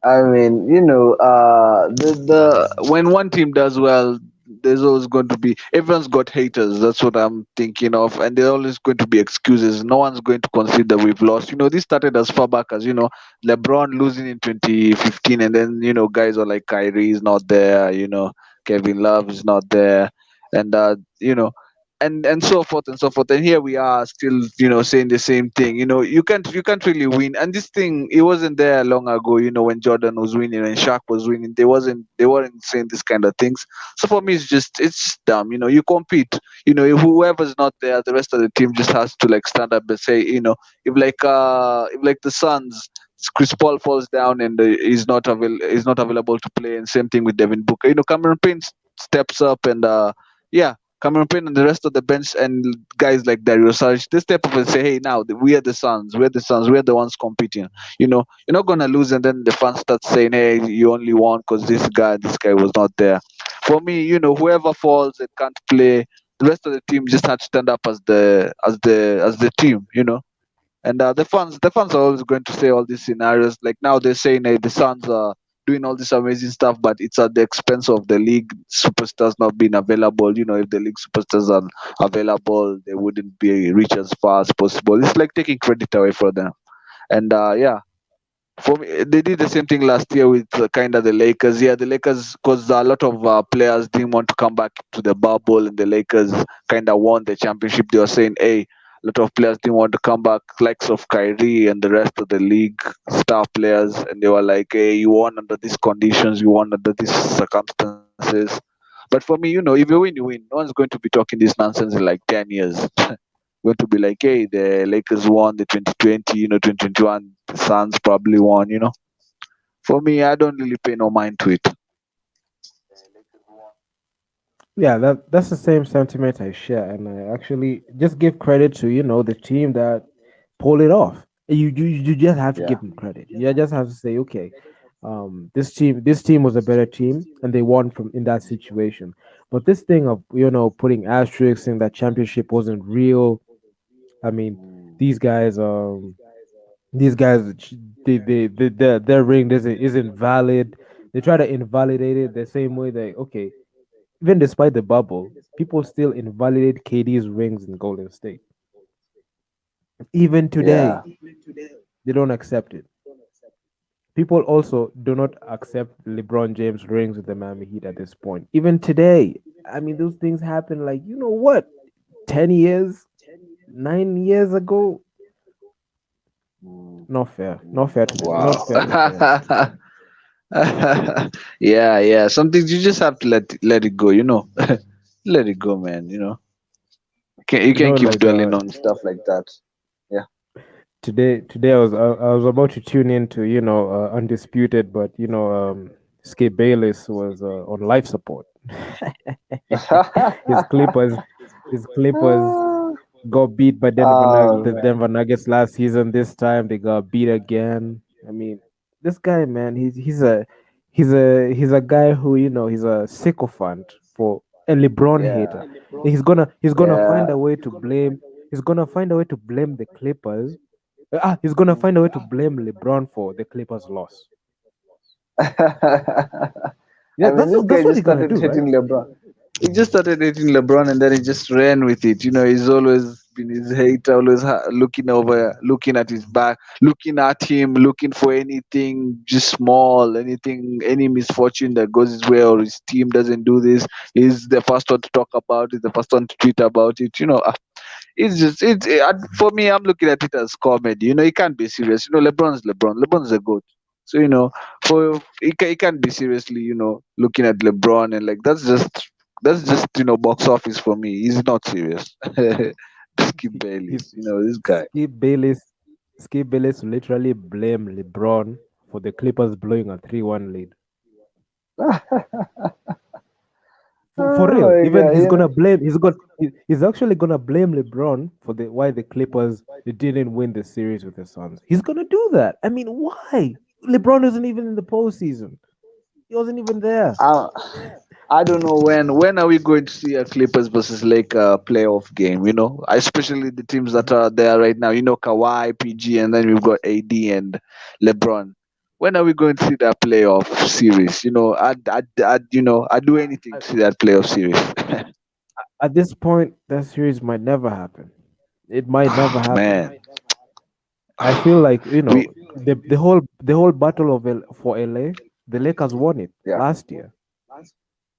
I mean, the when one team does well, there's always going to be, everyone's got haters. That's what I'm thinking of, and there's always going to be excuses. No one's going to consider we've lost. This started as far back as LeBron losing in 2015, and then guys are like Kyrie is not there. Kevin Love is not there, and and so forth and so forth. And here we are still saying the same thing. You can't really win. And this thing, it wasn't there long ago, when Jordan was winning and Shaq was winning. They weren't saying this kind of things. So for me, it's just dumb. You compete. Whoever's not there, the rest of the team just has to like stand up and say, if like the Suns, Chris Paul falls down and is not available to play, and same thing with Devin Booker. Cameron Payne steps up, and yeah, Cameron Payne and the rest of the bench and guys like Dario Saric, they step up and say, "Hey, now we are the Suns. We're the Suns. We're the ones competing." You're not gonna lose, and then the fans start saying, "Hey, you only won because this guy was not there." For me, whoever falls and can't play, the rest of the team just had to stand up as the team. And the fans are always going to say all these scenarios. Like now they're saying, hey, the Suns are doing all this amazing stuff, but it's at the expense of the league superstars not being available. If the league superstars are available, they wouldn't be reached as far as possible. It's like taking credit away from them. And yeah, for me, they did the same thing last year with kind of the Lakers. Yeah, the Lakers, because a lot of players didn't want to come back to the bubble, and the Lakers kind of won the championship. They were saying, hey, a lot of players didn't want to come back, likes of Kyrie and the rest of the league star players, and they were like, hey, you won under these conditions, you won under these circumstances. But for me, if you win, you win. No one's going to be talking this nonsense in like 10 years. Going to be like, hey, the Lakers won the 2020, 2021, the Suns probably won. For me, I don't really pay no mind to it. Yeah, that's the same sentiment I share, and I actually just give credit to the team that pulled it off. You just have to Yeah. give him credit. You just have to say, okay, this team was a better team, and they won from in that situation. But this thing of putting asterisks saying that championship wasn't real. I mean, Mm. these guys these guys their ring isn't valid. They try to invalidate it the same way they okay. Even despite the bubble, people still invalidate KD's rings in Golden State. Even Yeah. today, they don't accept it. People also do not accept LeBron James rings with the Miami Heat at this point. Even today, I mean, those things happen like, 10 years, 9 years ago. Mm. Not fair. Not Mm. fair to them. Not Wow. fair to the players. Yeah, yeah. Some things you just have to let it go, let it go, man. You can't keep Like dwelling on stuff like that. Yeah. today I was about to tune into undisputed, but Skip Bayless was on life support. his Clippers, his Clippers got beat by Oh The man. Denver Nuggets last season. This time they got beat again. I mean, this guy, man, he's a guy who he's a sycophant for a LeBron Yeah. hater. He's gonna find Yeah. a way to blame. He's gonna find a way to blame the Clippers. He's gonna find a way to blame LeBron for the Clippers' loss. Yeah, I mean, that's this guy that's what just he's gonna started do, right? hating LeBron. He just started hating LeBron, and then he just ran with it. He's always been his hater, always looking at his back, looking at him, looking for anything just small, anything, any misfortune that goes his way or his team doesn't do this. He's the first one to talk about it, the first one to tweet about it. It's just for me. I'm looking at it as comedy. He can't be serious. LeBron's LeBron. LeBron's a goat. So for he can't be seriously looking at LeBron and like that's just box office for me. He's not serious. Skip He's Bayless, this guy. Skip Bayless. Skip Bayless literally blame LeBron for the Clippers blowing a 3-1 lead. For Oh real. my Even god, he's actually gonna blame LeBron for the why the Clippers didn't win the series with the Suns. He's gonna do that. I mean, why? LeBron isn't even in the postseason. He wasn't even there. uh, I don't know when are we going to see a Clippers versus Laker playoff game, especially the teams that are there right now, Kawhi, PG, and then we've got AD and LeBron. When are we going to see that playoff series? I'd do anything At, to see that playoff series. at this point, that series might never happen. It might never happen. Man, I feel like we the whole battle for LA, the Lakers won it yeah, last year.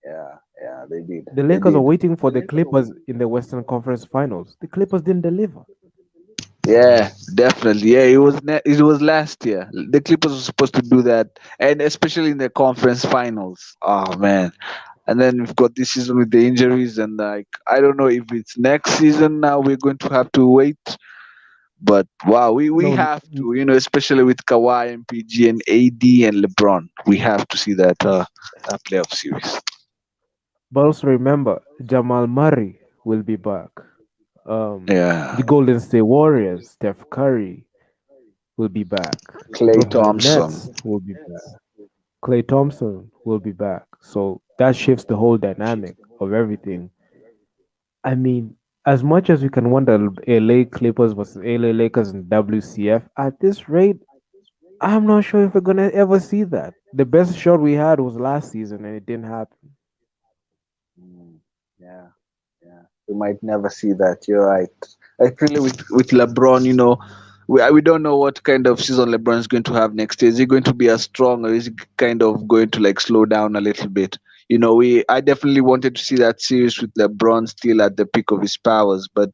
yeah, yeah, they did, The they Lakers are did. waiting for the Clippers in the Western Conference Finals. The Clippers didn't deliver. Yeah, definitely. Yeah, it was last year. The Clippers were supposed to do that, and especially in the conference finals. Oh man. And then we've got this season with the injuries, and like I don't know if it's next season now we're going to have to wait. But wow, we No, have to, especially with Kawhi and PG and AD and LeBron, we have to see that playoff series. but also remember, Jamal Murray will be back. Yeah, The Golden State Warriors, Steph Curry will be back. Clay Brooklyn Thompson. Nets will be back. Klay Thompson will be back. So that shifts the whole dynamic of everything. I mean, as much as we can wonder LA Clippers versus LA Lakers in WCF, at this rate, I'm not sure if we're gonna ever see that. The best shot we had was last season, and it didn't happen. Mm, yeah, yeah. We might never see that. You're right. Actually, with LeBron, we don't know what kind of season LeBron is going to have next year. Is he going to be as strong, or is he kind of going to like slow down a little bit? I definitely wanted to see that series with LeBron still at the peak of his powers, but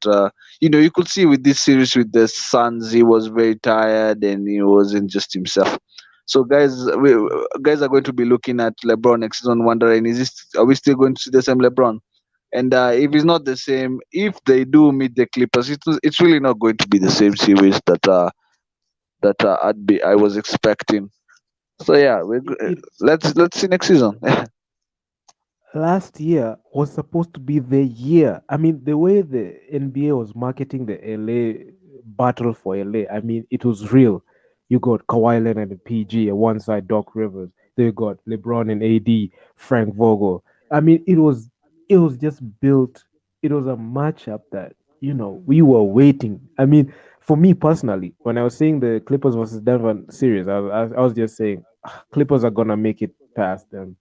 you could see with this series with the Suns, he was very tired and he wasn't just himself. So guys are going to be looking at LeBron next season, wondering, are we still going to see the same LeBron? And if it's not the same, if they do meet the Clippers, it's really not going to be the same series I was expecting. So yeah, It, it let's see next season. last year was supposed to be the year. I mean, the way the NBA was marketing the LA battle for LA. I mean, it was real. You got Kawhi Leonard and PG at one side, Doc Rivers. They got LeBron and AD, Frank Vogel. I mean, it was just built. It was a matchup that we were waiting. I mean, for me personally, when I was seeing the Clippers versus Denver series, I was just saying, "Ah, Clippers are gonna make it past them."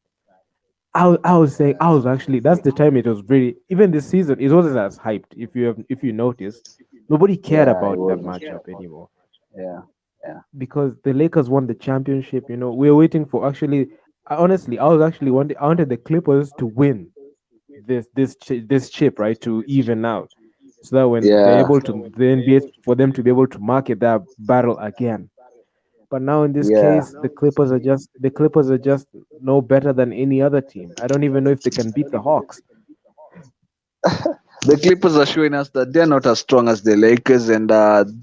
I was saying I was actually that's the time it was really even this season it wasn't as hyped if you noticed nobody cared Yeah, it about that wasn't. matchup anymore Yeah, yeah, because the Lakers won the championship. We were waiting for actually honestly I was actually wanted I wanted the Clippers to win this chip, right, to even out, so that when they're yeah, able to the NBA for them to be able to market that battle again. But now in this yeah. case, the Clippers are just no better than any other team. I don't even know if they can beat the Hawks. The Clippers are showing us that they're not as strong as the Lakers, and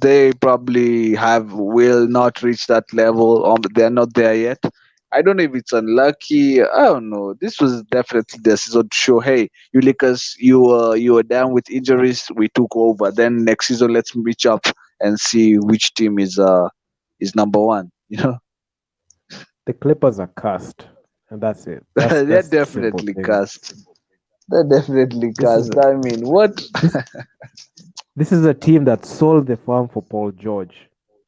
they probably have will not reach that level. They're not there yet. I don't know if it's unlucky. I don't know. This was definitely the season to show, hey, you Lakers, you were down with injuries. We took over. Then next season, let's reach up and see which team is number one. The Clippers are cussed, and that's it. That's They're that's the simple definitely thing. cast. They're definitely This is cast. a I mean, what? this this is a team that sold the farm for Paul George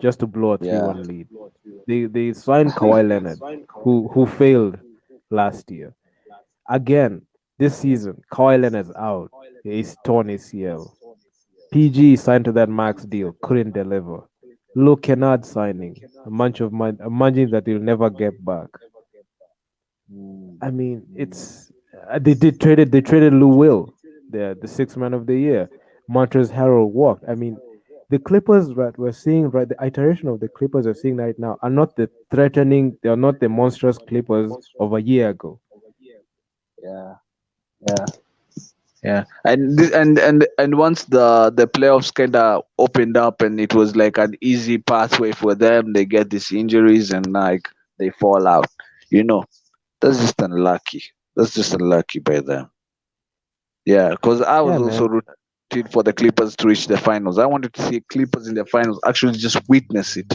just to blow a three Yeah. one lead. They signed Kawhi Leonard, who failed last year. Again, this season, Kawhi Leonard's out. He's torn ACL. PG signed to that max deal, couldn't deliver. Luke Kennard signing, a bunch of money, a money that he'll never get back. Mm, I mean, mm. it's they traded Lou Will, the sixth man of the year. Montrezl Harrell walked. I mean, the Clippers that we're seeing right, the iteration of the Clippers we're seeing right now are not the threatening. They are not the monstrous Clippers of a year ago. Yeah, yeah, yeah. And once the playoffs kind of opened up and it was like an easy pathway for them, they get these injuries and like they fall out. You know, that's just unlucky. That's just unlucky by them. Yeah, because I was Yeah, also man. rooting for the Clippers to reach the finals. I wanted to see Clippers in the finals, actually just witness it.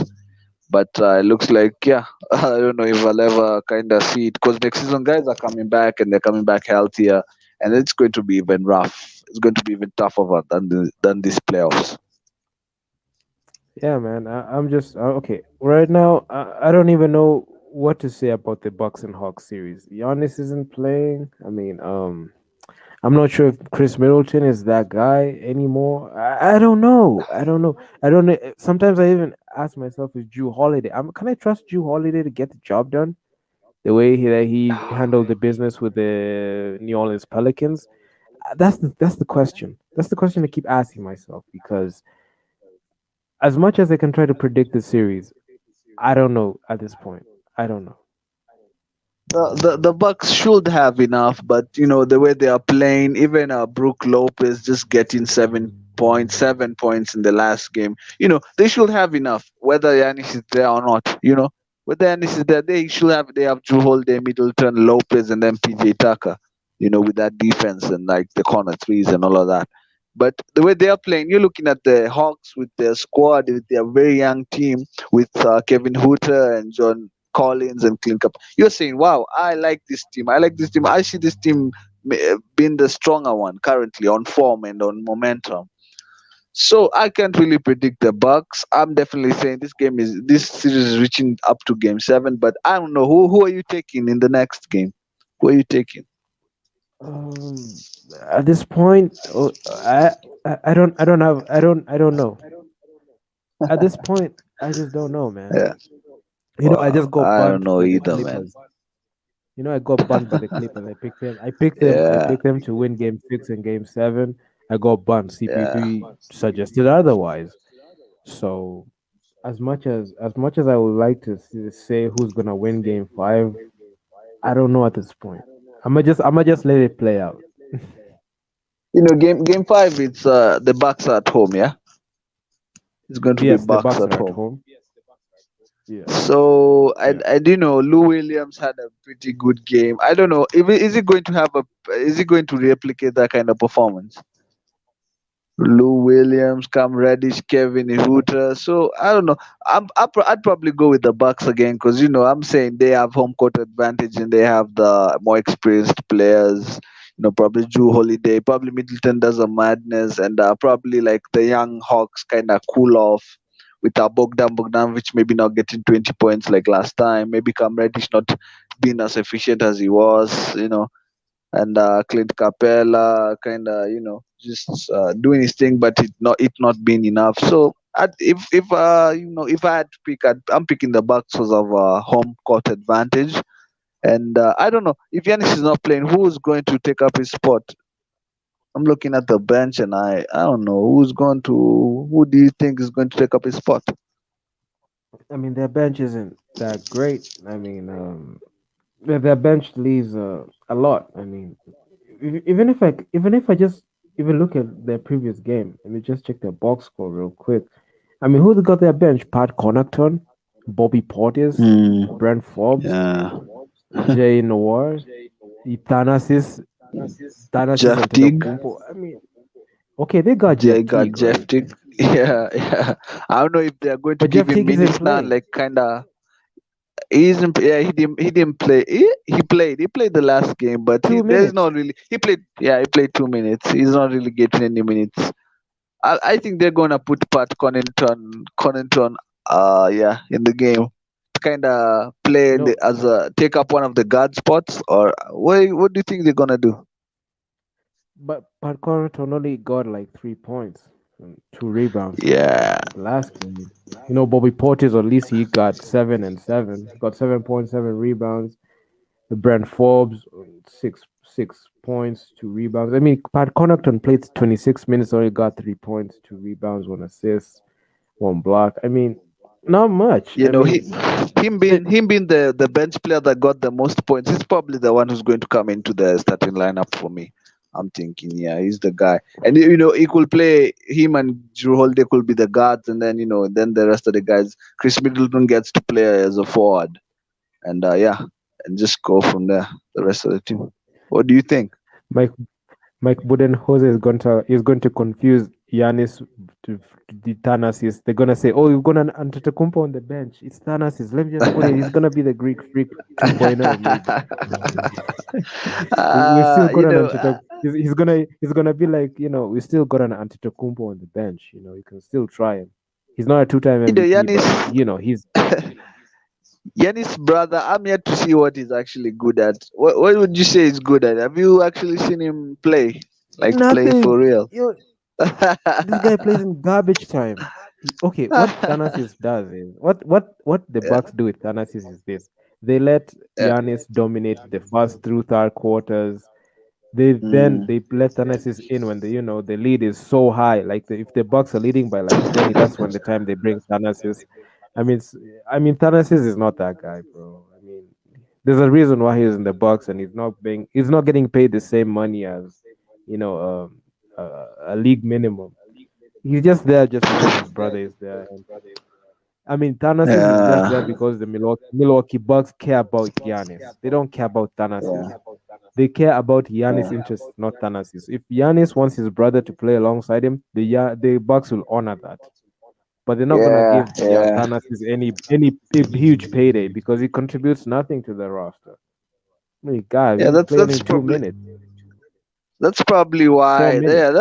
But it looks like, yeah, I don't know if I'll ever kind of see it because next season guys are coming back and they're coming back healthier, and it's going to be even rough. It's going to be even tougher than these playoffs. Yeah, man. I'm just okay. Right now, I don't even know what to say about the Bucks and Hawks series. Giannis isn't playing. I mean, I'm not sure if Chris Middleton is that guy anymore. I don't know. I don't know. I don't know. Sometimes I even ask myself, is Drew Holiday? Can I trust Drew Holiday to get the job done? The way he handled the business with the New Orleans Pelicans. That's the question. That's the question I keep asking myself because as much as I can try to predict the series, I don't know at this point. I don't know. The Bucks should have enough, but the way they are playing, even Brook Lopez just getting 7 points, 7 points in the last game. They should have enough, whether Yanis is there or not. Whether Yanis is there, they have Drew Holiday, Middleton, Lopez, and then PJ Tucker. With that defense and like the corner threes and all of that. But the way they are playing, you're looking at the Hawks with their squad, with their very young team, with Kevin Hooter and John Collins and Clint Capella. You're saying, wow, I like this team. I like this team. I see this team being the stronger one currently on form and on momentum. So I can't really predict the Bucks. I'm definitely saying this series is reaching up to game 7, but I don't know who are you taking in the next game? Who are you taking? Um, at this point, I don't know. At this point, I just don't know, man. Yeah. I Wow. just got I don't burnt know by the either, man. Clippers. I got burnt by the Clippers. I picked them. I picked them. I Yeah. picked them to win Game 6 and Game 7. I got burnt. Yeah. CP3 suggested otherwise. So as much as I would like to say who's gonna win Game 5, I don't know at this point. I'm gonna just let it play out. Game 5, it's the Bucks are at home, yeah? It's going to be Yes, the Bucks Bucks at are at home. home. Yeah, So yeah. I do know Lou Williams had a pretty good game. I don't know if is he going to replicate that kind of performance? Lou Williams, Cam Reddish, Kevin Huter. So I don't know. I'd probably go with the Bucks again because I'm saying they have home court advantage and they have the more experienced players. Probably Drew Holiday, probably Middleton does a madness, and probably like the young Hawks kind of cool off with Bogdanovich maybe not getting 20 points like last time. Maybe Cam Reddish not being as efficient as he was. And Clint Capella kind of just doing his thing, but it not being enough. So if I had to pick, I'm picking the Bucks because of home court advantage. And I don't know if Giannis is not playing, who is going to take up his spot? I'm looking at the bench, and I don't know who do you think is going to take up his spot? I mean, their bench isn't that great. I mean, their bench leaves a lot. I mean, even if I just even look at their previous game, let me just check their box score real quick. I mean, who they got their bench? Pat Connaughton, Bobby Portis, Hmm. Brent Forbes, Yeah. Jay Noir, Thanasis, Thanasis Jeff Teague. Antetokounmpo. I mean, okay, they got They Jeff got Teague, Jeff right? Teague. Yeah, yeah. I don't know if they're going to But give Jeff him Teague isn't minutes now. playing. Like kinda, he isn't. Yeah, he didn't play. He played. He played the last game, but Two there's minutes. not really. He played. Yeah, he played 2 minutes. He's not really getting any minutes. I think they're gonna put Pat Connaughton. Yeah, in the game to kind of play No, as a take up one of the guard spots, or what do you think they're gonna do? but Pat Connaughton only got like 3 points and 2 rebounds Yeah, the last game. Bobby Portis, at least he got 7 and 7. Got 7.7 rebounds. Brent Forbes, 6 points, 2 rebounds. I mean, Pat Connaughton played 26 minutes, only got 3 points, 2 rebounds, 1 assist, 1 block. I mean, not much. you I know mean, he him being the bench player that got the most points. He's probably the one who's going to come into the starting lineup for me. I'm thinking, yeah, he's the guy, and he could play him and Drew Holiday could be the guards, and then the rest of the guys. Chris Middleton gets to play as a forward, and yeah, and just go from there. The rest of the team. What do you think? Mike Mike Budenholzer is going to confuse Giannis to the Thanasis. They're gonna say, "Oh, you've got an Antetokounmpo on the bench. It's Thanasis. Let me just put it. He's gonna be the Greek Freak 2.0 maybe." We still uh, got you an know, Antetokounmpo. He's gonna be like, we still got an Antetokounmpo on the bench. You can still try him. He's not a two-time MVP, Yanis. but he's Yannis' brother, I'm yet to see what he's actually good at. What would you say he's good at? Have you actually seen him play? Like play for nothing. real? This guy plays in garbage time. Okay, what Thanasis does is what the Yeah. Bucks do with Thanasis is this: they let Yeah. Giannis dominate the first through third quarters. Then Mm, they let Thanasis in when the lead is so high. Like if the Bucks are leading by like 20, that's when the time they bring Thanasis. I mean, Thanasis is not that guy, bro. I mean, there's a reason why he's in the Bucks and he's not getting paid the same money as you know a league minimum. He's just there just because his brother is there. And I mean, Thanasis is just there yeah. because the Milwaukee Bucks care about Giannis. They don't care about Thanasis. Yeah. They care about Giannis' Yeah. interests, not Thanasis. If Giannis wants his brother to play alongside him, the Bucks will honor that. But they're not gonna Yeah. give Yeah. Thanasis any huge payday because he contributes nothing to the roster. I mean, God, Yeah. he That's played only that's two probably minutes, That's probably four why. minutes. Yeah,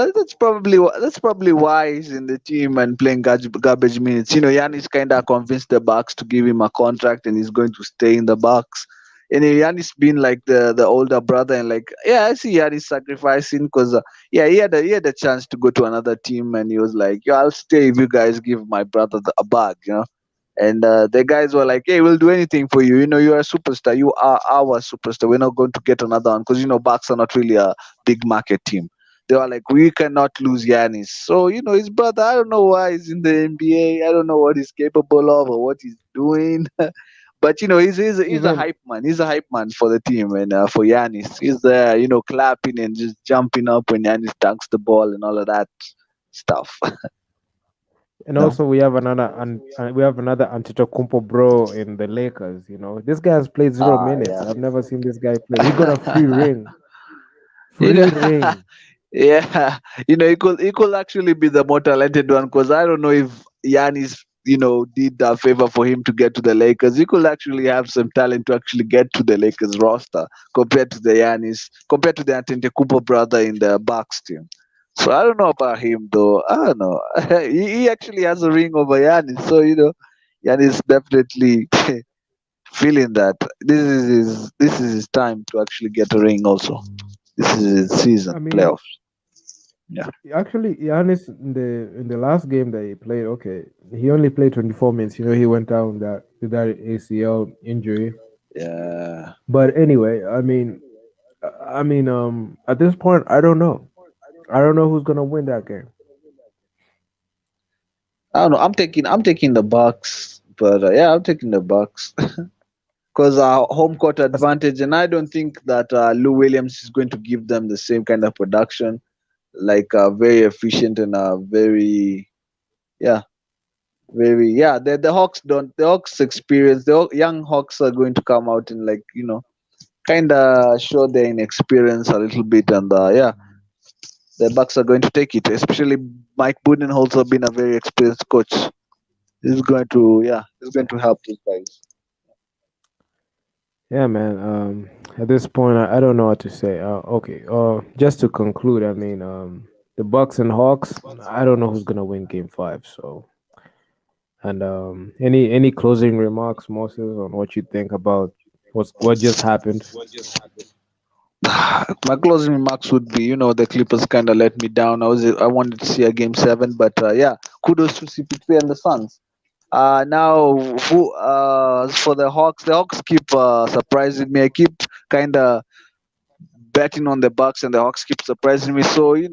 that's probably why he's in the team and playing garbage minutes. Yannis kind of convinced the Bucks to give him a contract, and he's going to stay in the Bucks. And Yannis being like the older brother, and like, yeah, I see Yannis sacrificing because yeah, he had a chance to go to another team, and he was like, yeah, I'll stay if you guys give my brother a bag. And the guys were like, "Hey, we'll do anything for you. You're a superstar. You are our superstar. We're not going to get another one because Bucks are not really a big market team." They were like, "We cannot lose Yanis." So his brother. I don't know why he's in the NBA. I don't know what he's capable of or what he's doing. But he's a Even hype man. He's a hype man for the team and for Yanis. He's there, clapping and just jumping up when Yanis dunks the ball and all of that stuff. and also we have another Antetokounmpo bro in the Lakers. This guy has played zero Ah, minutes. yeah. I've never seen this guy play. He got a free ring, you know, free ring. Yeah, he could actually be the more talented one because I don't know if Yanis, did a favor for him to get to the Lakers. He could actually have some talent to actually get to the Lakers roster compared to the Antetokounmpo brother in the Bucks team. So I don't know about him though. I don't know. he actually has a ring over Yanis, so Yanis definitely feeling that this is his time to actually get a ring. Also, this is his season I mean, playoffs. Yeah. actually, Giannis in the last game that he played, okay, he only played 24 minutes. He went down with that ACL injury. Yeah. But anyway, at this point, I don't know. I don't know who's gonna win that game. I don't know. I'm taking the Bucks, but yeah, I'm taking the Bucks because home court That's- advantage, and I don't think that Lou Williams is going to give them the same kind of production, like very efficient and very yeah, very yeah. The Hawks don't. The Hawks experience. Young Hawks are going to come out and like kind of show their inexperience a little bit, and yeah, the Bucks are going to take it. Especially Mike Budenholzer been a very experienced coach. He's going to help these guys. yeah, man. At this point, I don't know what to say. Okay. Just to conclude, the Bucks and Hawks. I don't know who's gonna win Game Five. So, and any closing remarks, Moses, on what you think about what just happened? My closing remarks would be, the Clippers kind of let me down. I wanted to see a game seven, but yeah, kudos to CP3 and the Suns. Now, for the Hawks keep surprising me. I keep kind of betting on the Bucks, and the Hawks keep surprising me. So if,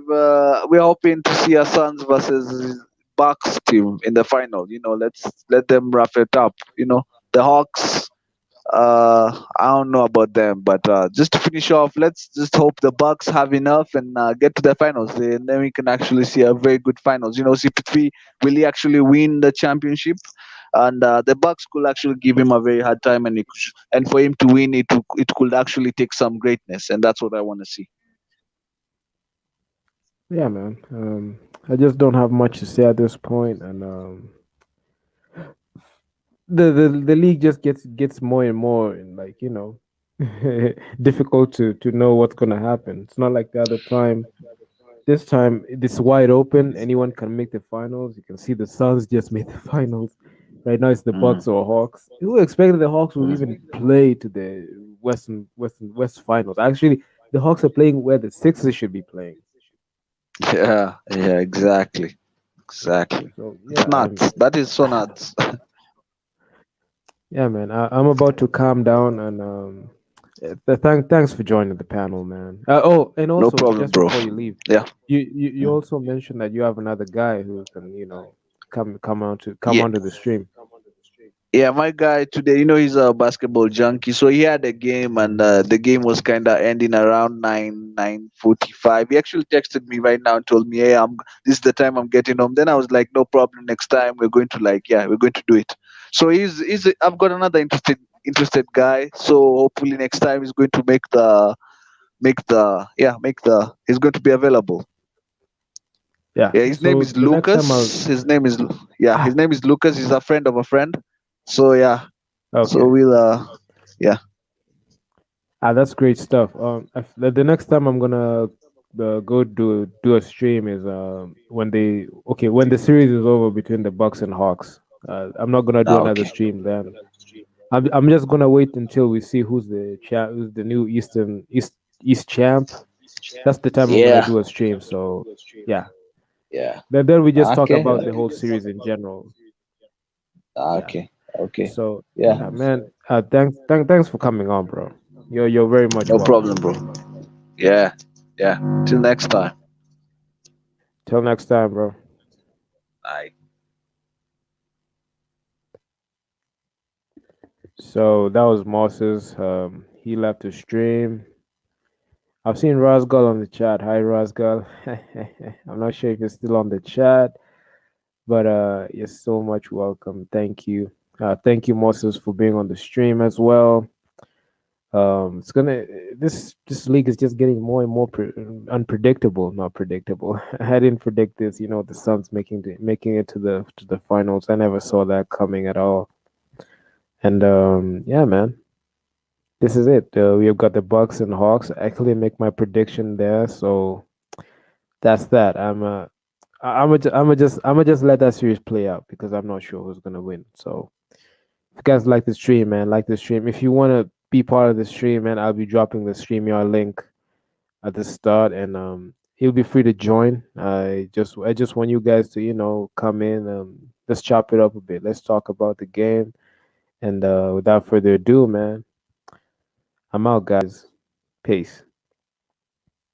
we're hoping to see a Suns versus Bucks team in the final. Let's let them rough it up. The Hawks. I don't know about them, but just to finish off, let's just hope the Bucks have enough and get to the finals, and then we can actually see a very good finals. CP3, will he actually win the championship? And the Bucks could actually give him a very hard time, and for him to win, it could actually take some greatness, and that's what I want to see. Yeah, man. I just don't have much to say at this point, and the league just gets more and more like difficult to know what's gonna happen. It's not like the other time. This time it's wide open. Anyone can make the finals. You can see the Suns just made the finals. Right now it's the Mm, Bucks or Hawks. Who expected the Hawks will even mm. play to the West finals? Actually, the Hawks are playing where the Sixers should be playing. Yeah, yeah, exactly. So It's yeah, nuts. That is so nuts. yeah, man. I'm about to calm down and thanks for joining the panel, man. Oh, and No also problem, just bro. before you leave, Yeah. you also mentioned that you have another guy who can come Yeah, onto the stream. yeah, my guy today, he's a basketball junkie. So he had a game, and the game was kind of ending around 9:45. He actually texted me right now and told me, "Hey, this is the time I'm getting home." Then I was like, "No problem. Next time we're going to we're going to do it." So I've got another interested guy. So hopefully next time he's going to he's going to be available. Yeah. Yeah, his name So is the next time I'll Lucas. His ah name is Lucas. He's a friend of a friend. So yeah, so okay. we'll yeah. That's great stuff. The next time I'm gonna go do a stream is when the series is over between the Bucks and Hawks. I'm not gonna do Ah, another okay. stream then. I'm just gonna wait until we see who's the new East champ. That's the time I'm gonna Yeah. do a stream. So yeah, Yeah. then we just talk Okay. about the whole series in general. Yeah. Okay. Okay. So Yeah. yeah, man. Thanks for coming on, bro. You're very much No welcome. problem, bro. Yeah. Yeah. Till next time. Till next time, bro. Bye. So that was Mosses. He left the stream. I've seen Rasgal on the chat. Hi, Rasgal. I'm not sure if you're still on the chat, but you're so much welcome. Thank you. Thank you, Moses, for being on the stream as well. It's gonna this league is just getting more and more unpredictable. Not predictable. I didn't predict this. You know, the Suns making it to the finals. I never saw that coming at all. And yeah, man, this is it. We have got the Bucks and Hawks. I actually make my prediction there, so that's that. I'm just let that series play out because I'm not sure who's gonna win. So if you guys like the stream, man, like the stream. If you wanna be part of the stream, man, I'll be dropping the StreamYard link at the start, and you'll be free to join. I just want you guys to come in. Let's chop it up a bit. Let's talk about the game. And without further ado, man, I'm out, guys. Peace.